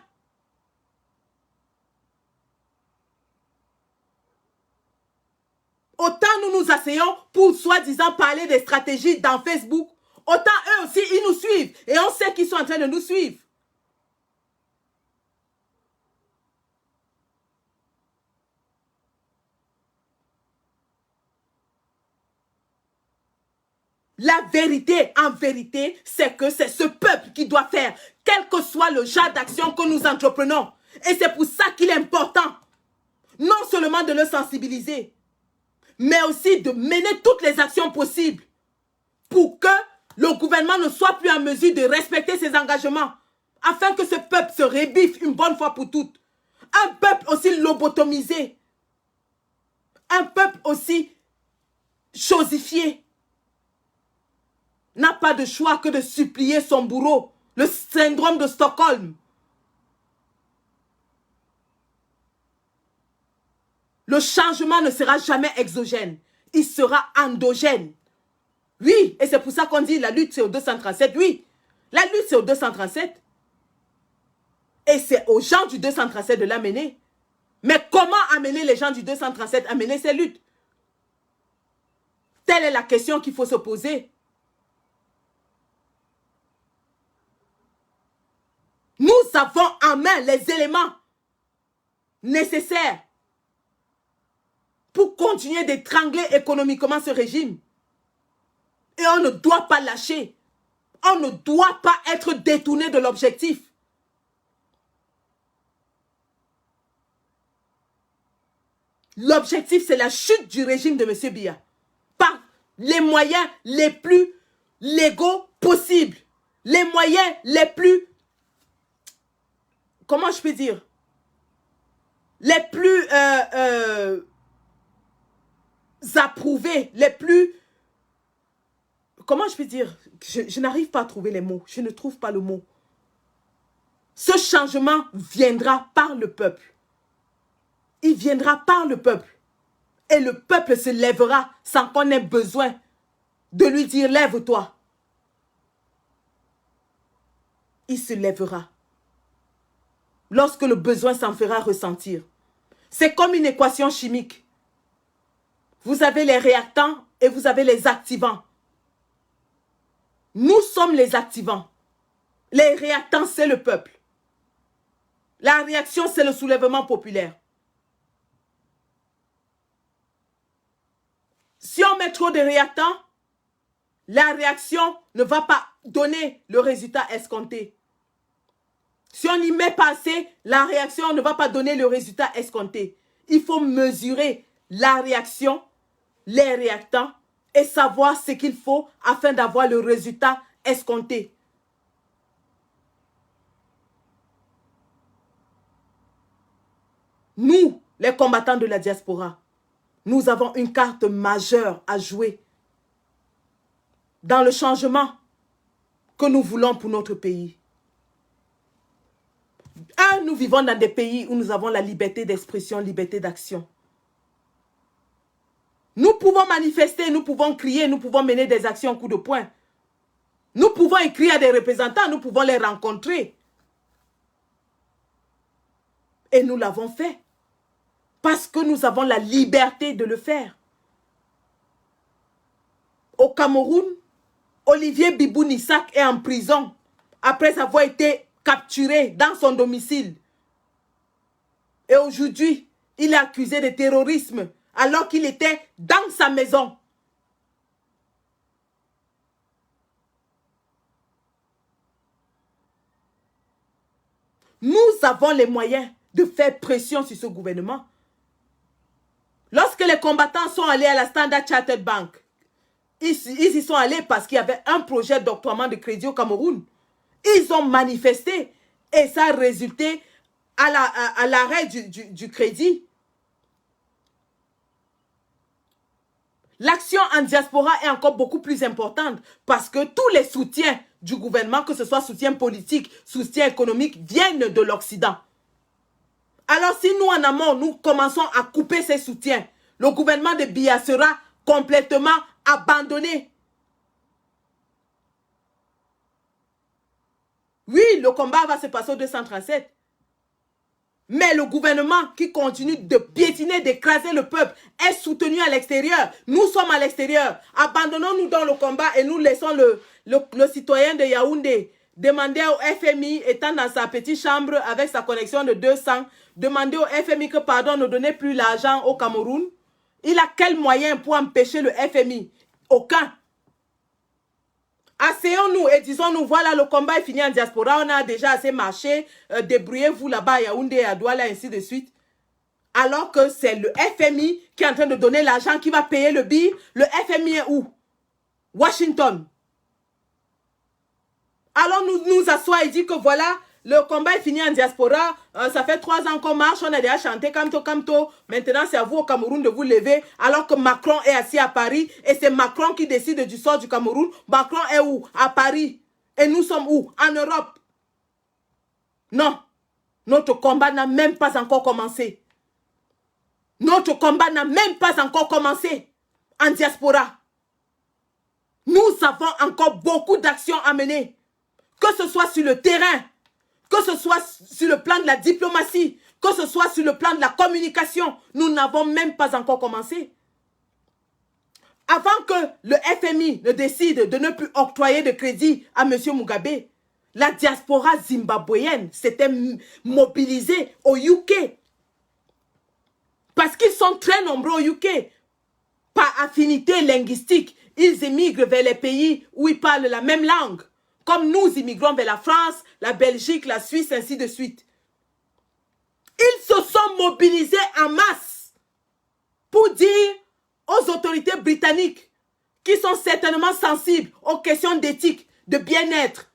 Autant nous nous asseyons pour soi-disant parler des stratégies dans Facebook, autant eux aussi, ils nous suivent. Et on sait qu'ils sont en train de nous suivre. La vérité, en vérité, c'est que c'est ce peuple qui doit faire, quel que soit le genre d'action que nous entreprenons. Et c'est pour ça qu'il est important, non seulement de le sensibiliser, mais aussi de mener toutes les actions possibles pour que le gouvernement ne soit plus en mesure de respecter ses engagements, afin que ce peuple se rebiffe une bonne fois pour toutes. Un peuple aussi lobotomisé, un peuple aussi chosifié, n'a pas de choix que de supplier son bourreau. Le syndrome de Stockholm. Le changement ne sera jamais exogène. Il sera endogène. Oui, et c'est pour ça qu'on dit la lutte c'est au 237. Oui, la lutte c'est au 237. Et c'est aux gens du 237 de l'amener. Mais comment amener les gens du 237 à mener ces luttes? Telle est la question qu'il faut se poser. Nous avons en main les éléments nécessaires pour continuer d'étrangler économiquement ce régime. Et on ne doit pas lâcher. On ne doit pas être détourné de l'objectif. L'objectif, c'est la chute du régime de M. Biya. Par les moyens les plus légaux possibles. Les moyens les plus... Comment je peux dire? Les plus approuvés, les plus... Comment je peux dire? Je n'arrive pas à trouver les mots. Je ne trouve pas le mot. Ce changement viendra par le peuple. Il viendra par le peuple. Et le peuple se lèvera sans qu'on ait besoin de lui dire « Lève-toi ». Il se lèvera. Lorsque le besoin s'en fera ressentir. C'est comme une équation chimique. Vous avez les réactants et vous avez les activants. Nous sommes les activants. Les réactants, c'est le peuple. La réaction, c'est le soulèvement populaire. Si on met trop de réactants, la réaction ne va pas donner le résultat escompté. Si on n'y met pas assez, la réaction ne va pas donner le résultat escompté. Il faut mesurer la réaction, les réactants et savoir ce qu'il faut afin d'avoir le résultat escompté. Nous, les combattants de la diaspora, nous avons une carte majeure à jouer dans le changement que nous voulons pour notre pays. Nous vivons dans des pays où nous avons la liberté d'expression, liberté d'action. Nous pouvons manifester, nous pouvons crier, nous pouvons mener des actions en coup de poing. Nous pouvons écrire à des représentants, nous pouvons les rencontrer. Et nous l'avons fait. Parce que nous avons la liberté de le faire. Au Cameroun, Olivier Bibou-Nissak est en prison après avoir été capturé dans son domicile. Et aujourd'hui, il est accusé de terrorisme alors qu'il était dans sa maison. Nous avons les moyens de faire pression sur ce gouvernement. Lorsque les combattants sont allés à la Standard Chartered Bank, ils y sont allés parce qu'il y avait un projet d'octroiement de crédit au Cameroun. Ils ont manifesté et ça a résulté à l'arrêt du crédit. L'action en diaspora est encore beaucoup plus importante parce que tous les soutiens du gouvernement, que ce soit soutien politique, soutien économique, viennent de l'Occident. Alors si nous en amont, nous commençons à couper ces soutiens, le gouvernement de Biya sera complètement abandonné. Oui, le combat va se passer au 237. Mais le gouvernement qui continue de piétiner, d'écraser le peuple est soutenu à l'extérieur. Nous sommes à l'extérieur. Abandonnons-nous dans le combat et nous laissons le citoyen de Yaoundé demander au FMI, étant dans sa petite chambre avec sa connexion de 200, demander au FMI que pardon, ne donnez plus l'argent au Cameroun. Il a quel moyen pour empêcher le FMI? Aucun. Asseyons-nous et disons-nous, voilà, le combat est fini en diaspora, on a déjà assez marché, débrouillez-vous là-bas à Yaoundé, à Douala, ainsi de suite. Alors que c'est le FMI qui est en train de donner l'argent, qui va payer le billet. Le FMI est où? Washington. Alors nous asseoir et dire que voilà, le combat est fini en diaspora, ça fait 3 ans qu'on marche, on a déjà chanté Kamto Kamto, maintenant c'est à vous au Cameroun de vous lever, alors que Macron est assis à Paris, et c'est Macron qui décide du sort du Cameroun. Macron est où? À Paris. Et nous sommes où? En Europe. Non, notre combat n'a même pas encore commencé. Notre combat n'a même pas encore commencé en diaspora. Nous avons encore beaucoup d'actions à mener, que ce soit sur le terrain, que ce soit sur le plan de la diplomatie, que ce soit sur le plan de la communication. Nous n'avons même pas encore commencé. Avant que le FMI ne décide de ne plus octroyer de crédit à M. Mugabe, la diaspora zimbabwéenne s'était mobilisée au UK. Parce qu'ils sont très nombreux au UK. Par affinité linguistique, ils émigrent vers les pays où ils parlent la même langue. Comme nous immigrons vers la France, la Belgique, la Suisse, ainsi de suite. Ils se sont mobilisés en masse pour dire aux autorités britanniques, qui sont certainement sensibles aux questions d'éthique, de bien-être,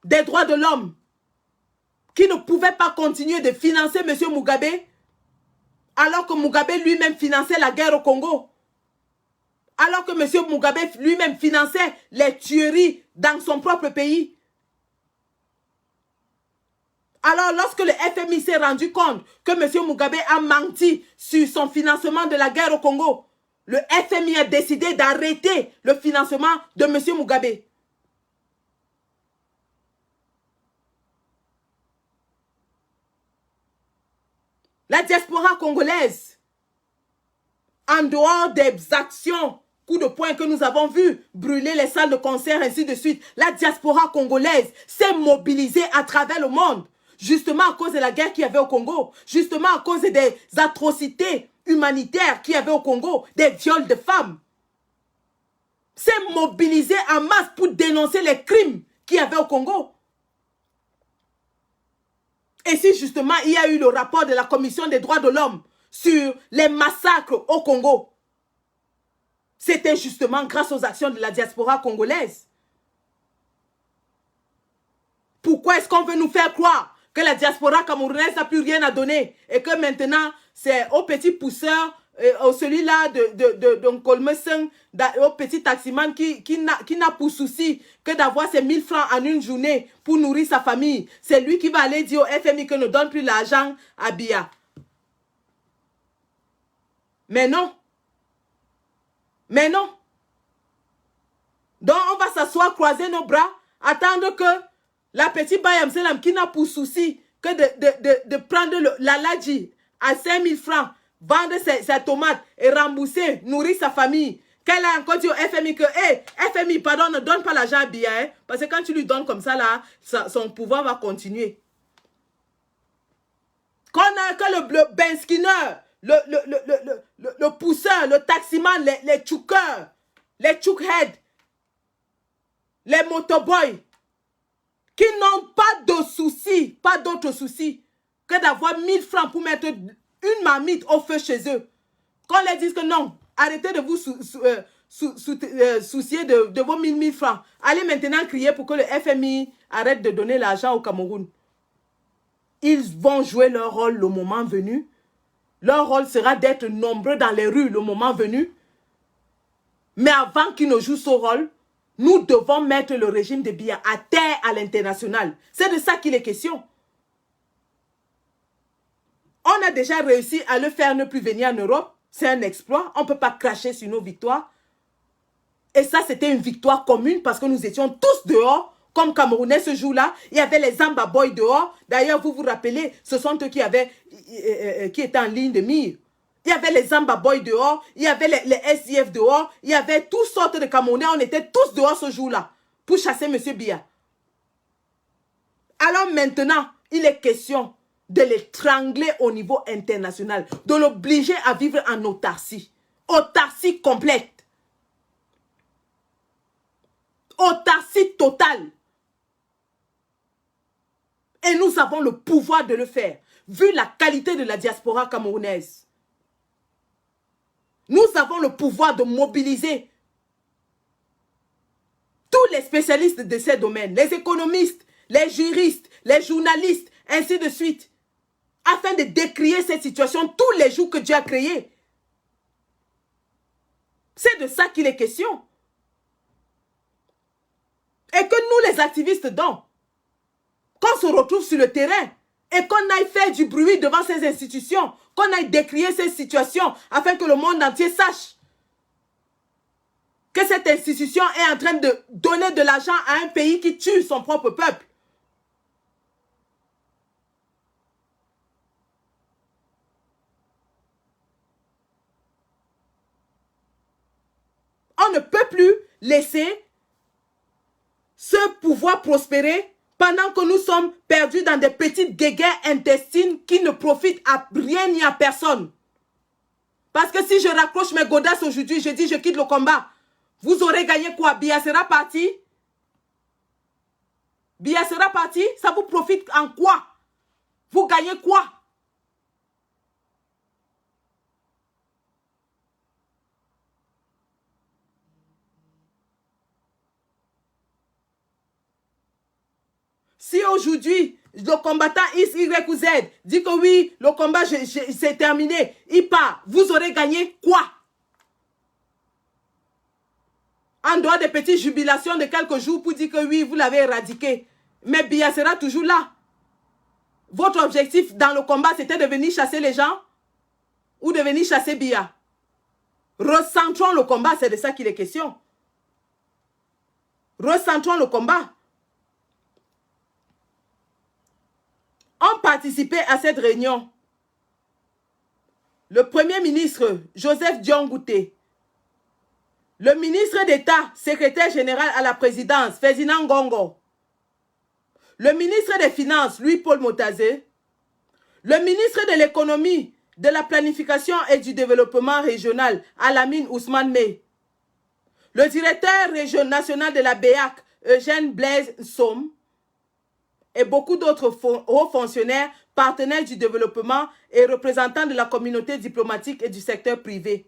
des droits de l'homme, qui ne pouvaient pas continuer de financer M. Mugabe, alors que Mugabe lui-même finançait la guerre au Congo. Alors que M. Mugabe lui-même finançait les tueries dans son propre pays. Alors, lorsque le FMI s'est rendu compte que M. Mugabe a menti sur son financement de la guerre au Congo, le FMI a décidé d'arrêter le financement de M. Mugabe. La diaspora congolaise, en dehors des actions, coups de poing que nous avons vus, brûler les salles de concert, ainsi de suite, la diaspora congolaise s'est mobilisée à travers le monde, justement à cause de la guerre qu'il y avait au Congo, justement à cause des atrocités humanitaires qu'il y avait au Congo, des viols de femmes. S'est mobilisée en masse pour dénoncer les crimes qu'il y avait au Congo. Et si justement il y a eu le rapport de la Commission des droits de l'homme sur les massacres au Congo, c'était justement grâce aux actions de la diaspora congolaise. Pourquoi est-ce qu'on veut nous faire croire que la diaspora camerounaise n'a plus rien à donner et que maintenant c'est aux petits pousseurs celui-là de Kolmeseng, au petit taximan qui n'a pour souci que d'avoir ses 1000 francs en une journée pour nourrir sa famille. C'est lui qui va aller dire au FMI que ne donne plus l'argent à Biya. Mais non. Mais non. Donc, on va s'asseoir, croiser nos bras, attendre que la petite Bayam Selam qui n'a pour souci que de prendre la ladji à 5000 francs, vendre ses tomates et rembourser, nourrir sa famille. Qu'elle a encore dit au FMI que, hey, FMI, pardon, ne donne pas l'argent à Biya, hein, parce que quand tu lui donnes comme ça, là, son pouvoir va continuer. Qu'on a que le benskineur, le pousseur, le taximan, les tchoukeurs, les tchoukheads, les motoboys, qui n'ont pas de soucis, pas d'autres soucis que d'avoir 1000 francs pour mettre une marmite au feu chez eux. Qu'on leur dise que non, arrêtez de vous soucier de vos 1000 francs. Allez maintenant crier pour que le FMI arrête de donner l'argent au Cameroun. Ils vont jouer leur rôle le moment venu. Leur rôle sera d'être nombreux dans les rues le moment venu. Mais avant qu'ils ne jouent ce rôle, nous devons mettre le régime de Biya à terre à l'international. C'est de ça qu'il est question. On a déjà réussi à le faire ne plus venir en Europe. C'est un exploit. On ne peut pas cracher sur nos victoires. Et ça, c'était une victoire commune parce que nous étions tous dehors. Comme Camerounais ce jour-là, il y avait les Zamba Boys dehors. D'ailleurs, vous vous rappelez, ce sont eux qui étaient en ligne de mire. Il y avait les Zamba Boys dehors, il y avait les SDF dehors, il y avait toutes sortes de Camerounais. On était tous dehors ce jour-là pour chasser M. Biya. Alors maintenant, il est question de l'étrangler au niveau international, de l'obliger à vivre en autarcie. Autarcie complète. Autarcie totale. Et nous avons le pouvoir de le faire, vu la qualité de la diaspora camerounaise. Nous avons le pouvoir de mobiliser tous les spécialistes de ces domaines, les économistes, les juristes, les journalistes, ainsi de suite, afin de décrier cette situation tous les jours que Dieu a créés. C'est de ça qu'il est question. Et que nous, les activistes, donc, qu'on se retrouve sur le terrain et qu'on aille faire du bruit devant ces institutions, qu'on aille décrier ces situations afin que le monde entier sache que cette institution est en train de donner de l'argent à un pays qui tue son propre peuple. On ne peut plus laisser ce pouvoir prospérer pendant que nous sommes perdus dans des petites guéguerres intestines qui ne profitent à rien ni à personne. Parce que si je raccroche mes godasses aujourd'hui, je dis je quitte le combat, vous aurez gagné quoi? Biya sera parti? Biya sera parti? Ça vous profite en quoi? Vous gagnez quoi? Si aujourd'hui, le combattant X, Y ou Z dit que oui, le combat c'est terminé, il part, vous aurez gagné quoi? En dehors des petites jubilations de quelques jours pour dire que oui, vous l'avez éradiqué. Mais Biya sera toujours là. Votre objectif dans le combat, c'était de venir chasser les gens ou de venir chasser Biya. Recentrons le combat, c'est de ça qu'il est question. Recentrons le combat. Ont participé à cette réunion le Premier ministre Joseph Dion-Ngouté, le ministre d'État, secrétaire général à la présidence, Ferdinand Ngongo, le ministre des Finances, Louis-Paul Motazé, le ministre de l'Économie, de la Planification et du Développement régional, Alamine Ousmane Mey, le directeur national de la BEAC, Eugène Blaise Somme, et beaucoup d'autres hauts fonctionnaires, partenaires du développement et représentants de la communauté diplomatique et du secteur privé.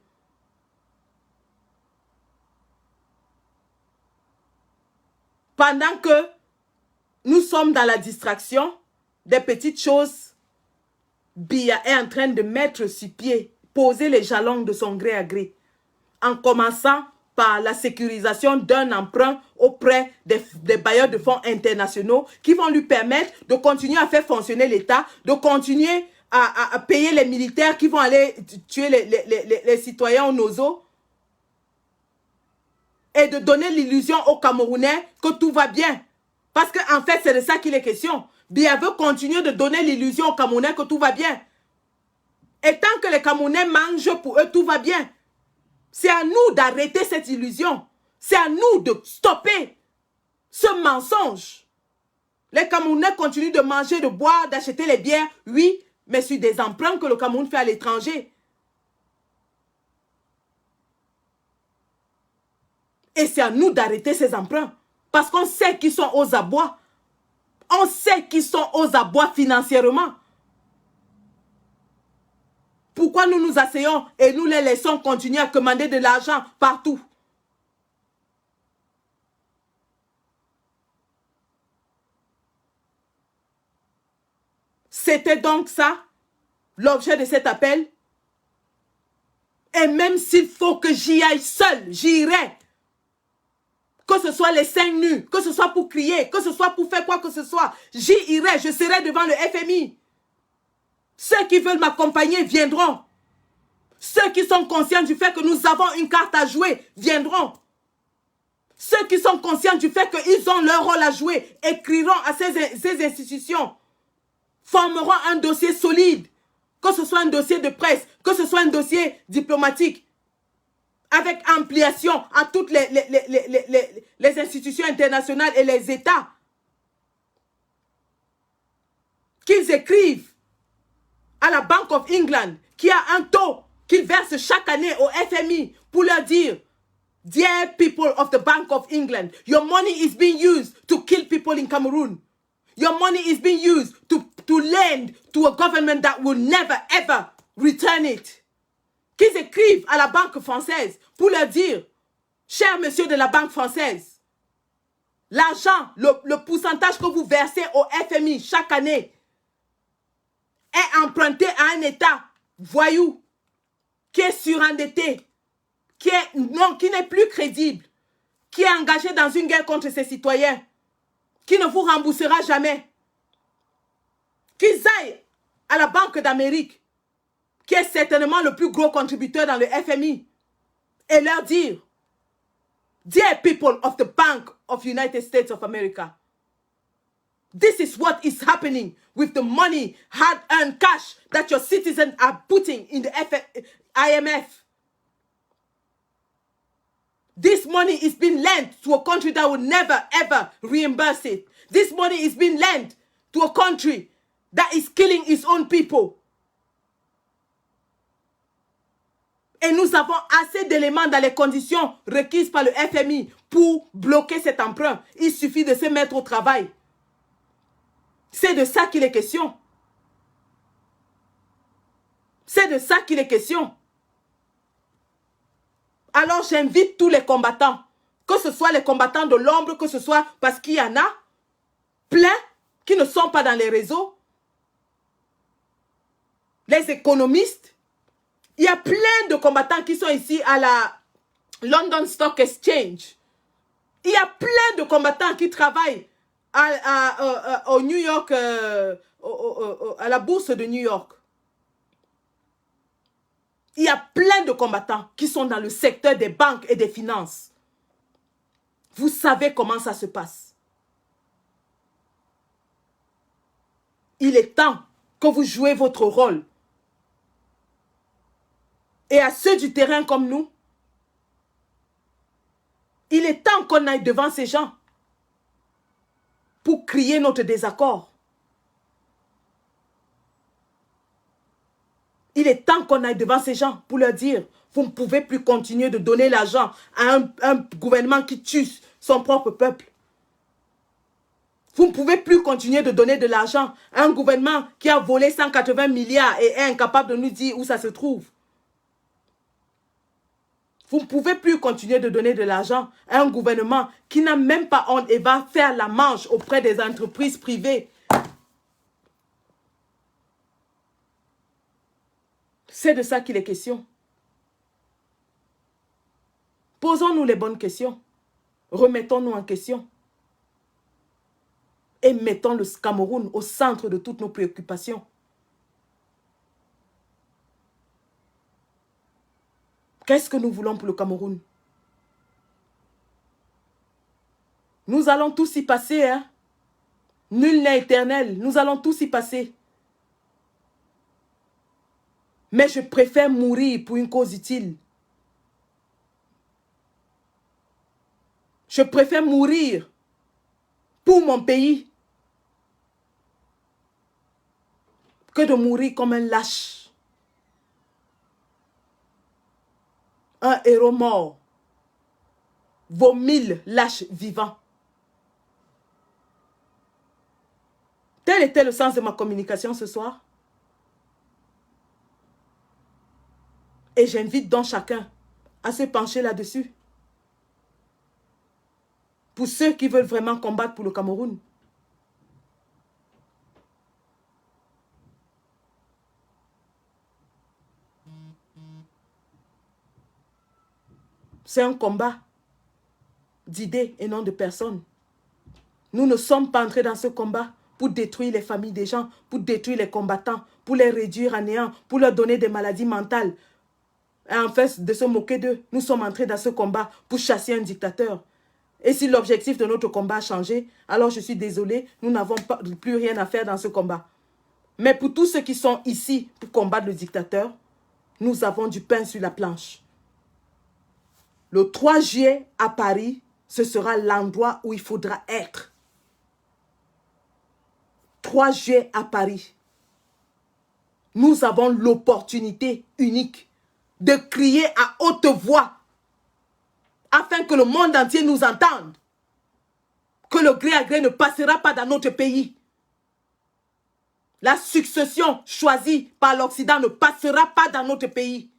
Pendant que nous sommes dans la distraction des petites choses, Biya est en train de mettre sur pied poser les jalons de son gré à gré, en commençant par la sécurisation d'un emprunt auprès des bailleurs de fonds internationaux qui vont lui permettre de continuer à faire fonctionner l'État, de continuer à payer les militaires qui vont aller tuer les citoyens au nozo et de donner l'illusion aux Camerounais que tout va bien. Parce qu'en fait, c'est de ça qu'il est question. Biya veut continuer de donner l'illusion aux Camerounais que tout va bien. Et tant que les Camerounais mangent, pour eux, tout va bien. C'est à nous d'arrêter cette illusion. C'est à nous de stopper ce mensonge. Les Camerounais continuent de manger, de boire, d'acheter les biens, oui, mais sur des emprunts que le Cameroun fait à l'étranger. Et c'est à nous d'arrêter ces emprunts. Parce qu'on sait qu'ils sont aux abois. On sait qu'ils sont aux abois financièrement. Pourquoi nous nous asseyons et nous les laissons continuer à commander de l'argent partout? C'était donc ça, l'objet de cet appel. Et même s'il faut que j'y aille seul, j'irai. Que ce soit les seins nus, que ce soit pour crier, que ce soit pour faire quoi que ce soit, j'y irai, je serai devant le FMI. Ceux qui veulent m'accompagner viendront. Ceux qui sont conscients du fait que nous avons une carte à jouer viendront. Ceux qui sont conscients du fait qu'ils ont leur rôle à jouer écriront à ces institutions, formeront un dossier solide, que ce soit un dossier de presse, que ce soit un dossier diplomatique, avec ampliation à toutes les institutions internationales et les États. Qu'ils écrivent à la Bank of England, qui a un taux qu'ils versent chaque année au FMI, pour leur dire, Dear people of the Bank of England, your money is being used to kill people in Cameroon. Your money is being used to lend to a government that will never ever return it. Qu'ils écrivent à la Banque française pour leur dire, cher monsieur de la Banque française, l'argent, le pourcentage que vous versez au FMI chaque année est emprunté à un État voyou, qui est surendetté, qui n'est plus crédible, qui est engagé dans une guerre contre ses citoyens, qui ne vous remboursera jamais. Qu'ils aillent à la Banque d'Amérique, qui est certainement le plus gros contributeur dans le FMI, et leur dire, Dear people of the Bank of United States of America, this is what is happening with the money, hard-earned cash that your citizens are putting in the IMF. This money is being lent to a country that will never ever reimburse it. This money is being lent to a country that is killing its own people. Et nous avons assez d'éléments dans les conditions requises par le FMI pour bloquer cet emprunt. Il suffit de se mettre au travail. C'est de ça qu'il est question. C'est de ça qu'il est question. Alors j'invite tous les combattants, que ce soit les combattants de l'ombre, que ce soit parce qu'il y en a plein qui ne sont pas dans les réseaux, les économistes, il y a plein de combattants qui sont ici à la London Stock Exchange. Il y a plein de combattants qui travaillent au New York, à la bourse de New York. Il y a plein de combattants qui sont dans le secteur des banques et des finances. Vous savez comment ça se passe. Il est temps que vous jouez votre rôle. Et à ceux du terrain comme nous, il est temps qu'on aille devant ces gens pour crier notre désaccord. Il est temps qu'on aille devant ces gens pour leur dire, vous ne pouvez plus continuer de donner l'argent à un gouvernement qui tue son propre peuple. Vous ne pouvez plus continuer de donner de l'argent à un gouvernement qui a volé 180 milliards et est incapable de nous dire où ça se trouve. Vous ne pouvez plus continuer de donner de l'argent à un gouvernement qui n'a même pas honte et va faire la manche auprès des entreprises privées. C'est de ça qu'il est question. Posons-nous les bonnes questions. Remettons-nous en question. Et mettons le Cameroun au centre de toutes nos préoccupations. Qu'est-ce que nous voulons pour le Cameroun? Nous allons tous y passer, hein? Nul n'est éternel. Nous allons tous y passer. Mais je préfère mourir pour une cause utile. Je préfère mourir pour mon pays que de mourir comme un lâche. Un héros mort vaut 1000 lâches vivants. Tel était le sens de ma communication ce soir. Et j'invite donc chacun à se pencher là-dessus. Pour ceux qui veulent vraiment combattre pour le Cameroun. C'est un combat d'idées et non de personnes. Nous ne sommes pas entrés dans ce combat pour détruire les familles des gens, pour détruire les combattants, pour les réduire à néant, pour leur donner des maladies mentales. Et en fait, de se moquer d'eux, nous sommes entrés dans ce combat pour chasser un dictateur. Et si l'objectif de notre combat a changé, alors je suis désolé, nous n'avons plus rien à faire dans ce combat. Mais pour tous ceux qui sont ici pour combattre le dictateur, nous avons du pain sur la planche. Le 3 juillet à Paris, ce sera l'endroit où il faudra être. 3 juillet à Paris. Nous avons l'opportunité unique de crier à haute voix afin que le monde entier nous entende. Que le gré à gré ne passera pas dans notre pays. La succession choisie par l'Occident ne passera pas dans notre pays.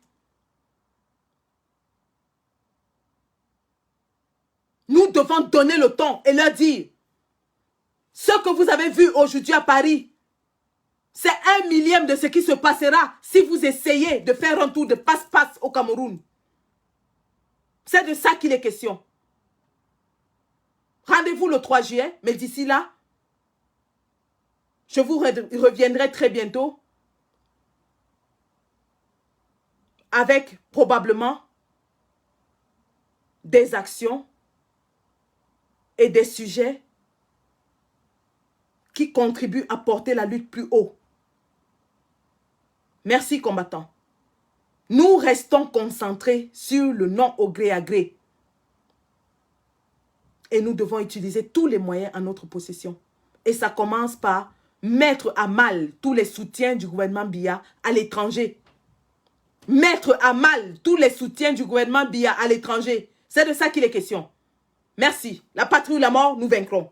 Nous devons donner le ton et leur dire ce que vous avez vu aujourd'hui à Paris, c'est 1/1000 de ce qui se passera si vous essayez de faire un tour de passe-passe au Cameroun. C'est de ça qu'il est question. Rendez-vous le 3 juillet, mais d'ici là, je vous reviendrai très bientôt avec probablement des actions et des sujets qui contribuent à porter la lutte plus haut. Merci combattants. Nous restons concentrés sur le non au gré à gré. Et nous devons utiliser tous les moyens à notre possession. Et ça commence par mettre à mal tous les soutiens du gouvernement Biya à l'étranger. Mettre à mal tous les soutiens du gouvernement Biya à l'étranger. C'est de ça qu'il est question. Merci. La patrie ou la mort, nous vaincrons.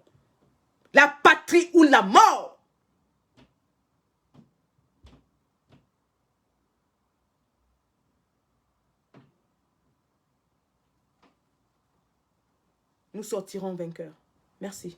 La patrie ou la mort. Nous sortirons vainqueurs. Merci.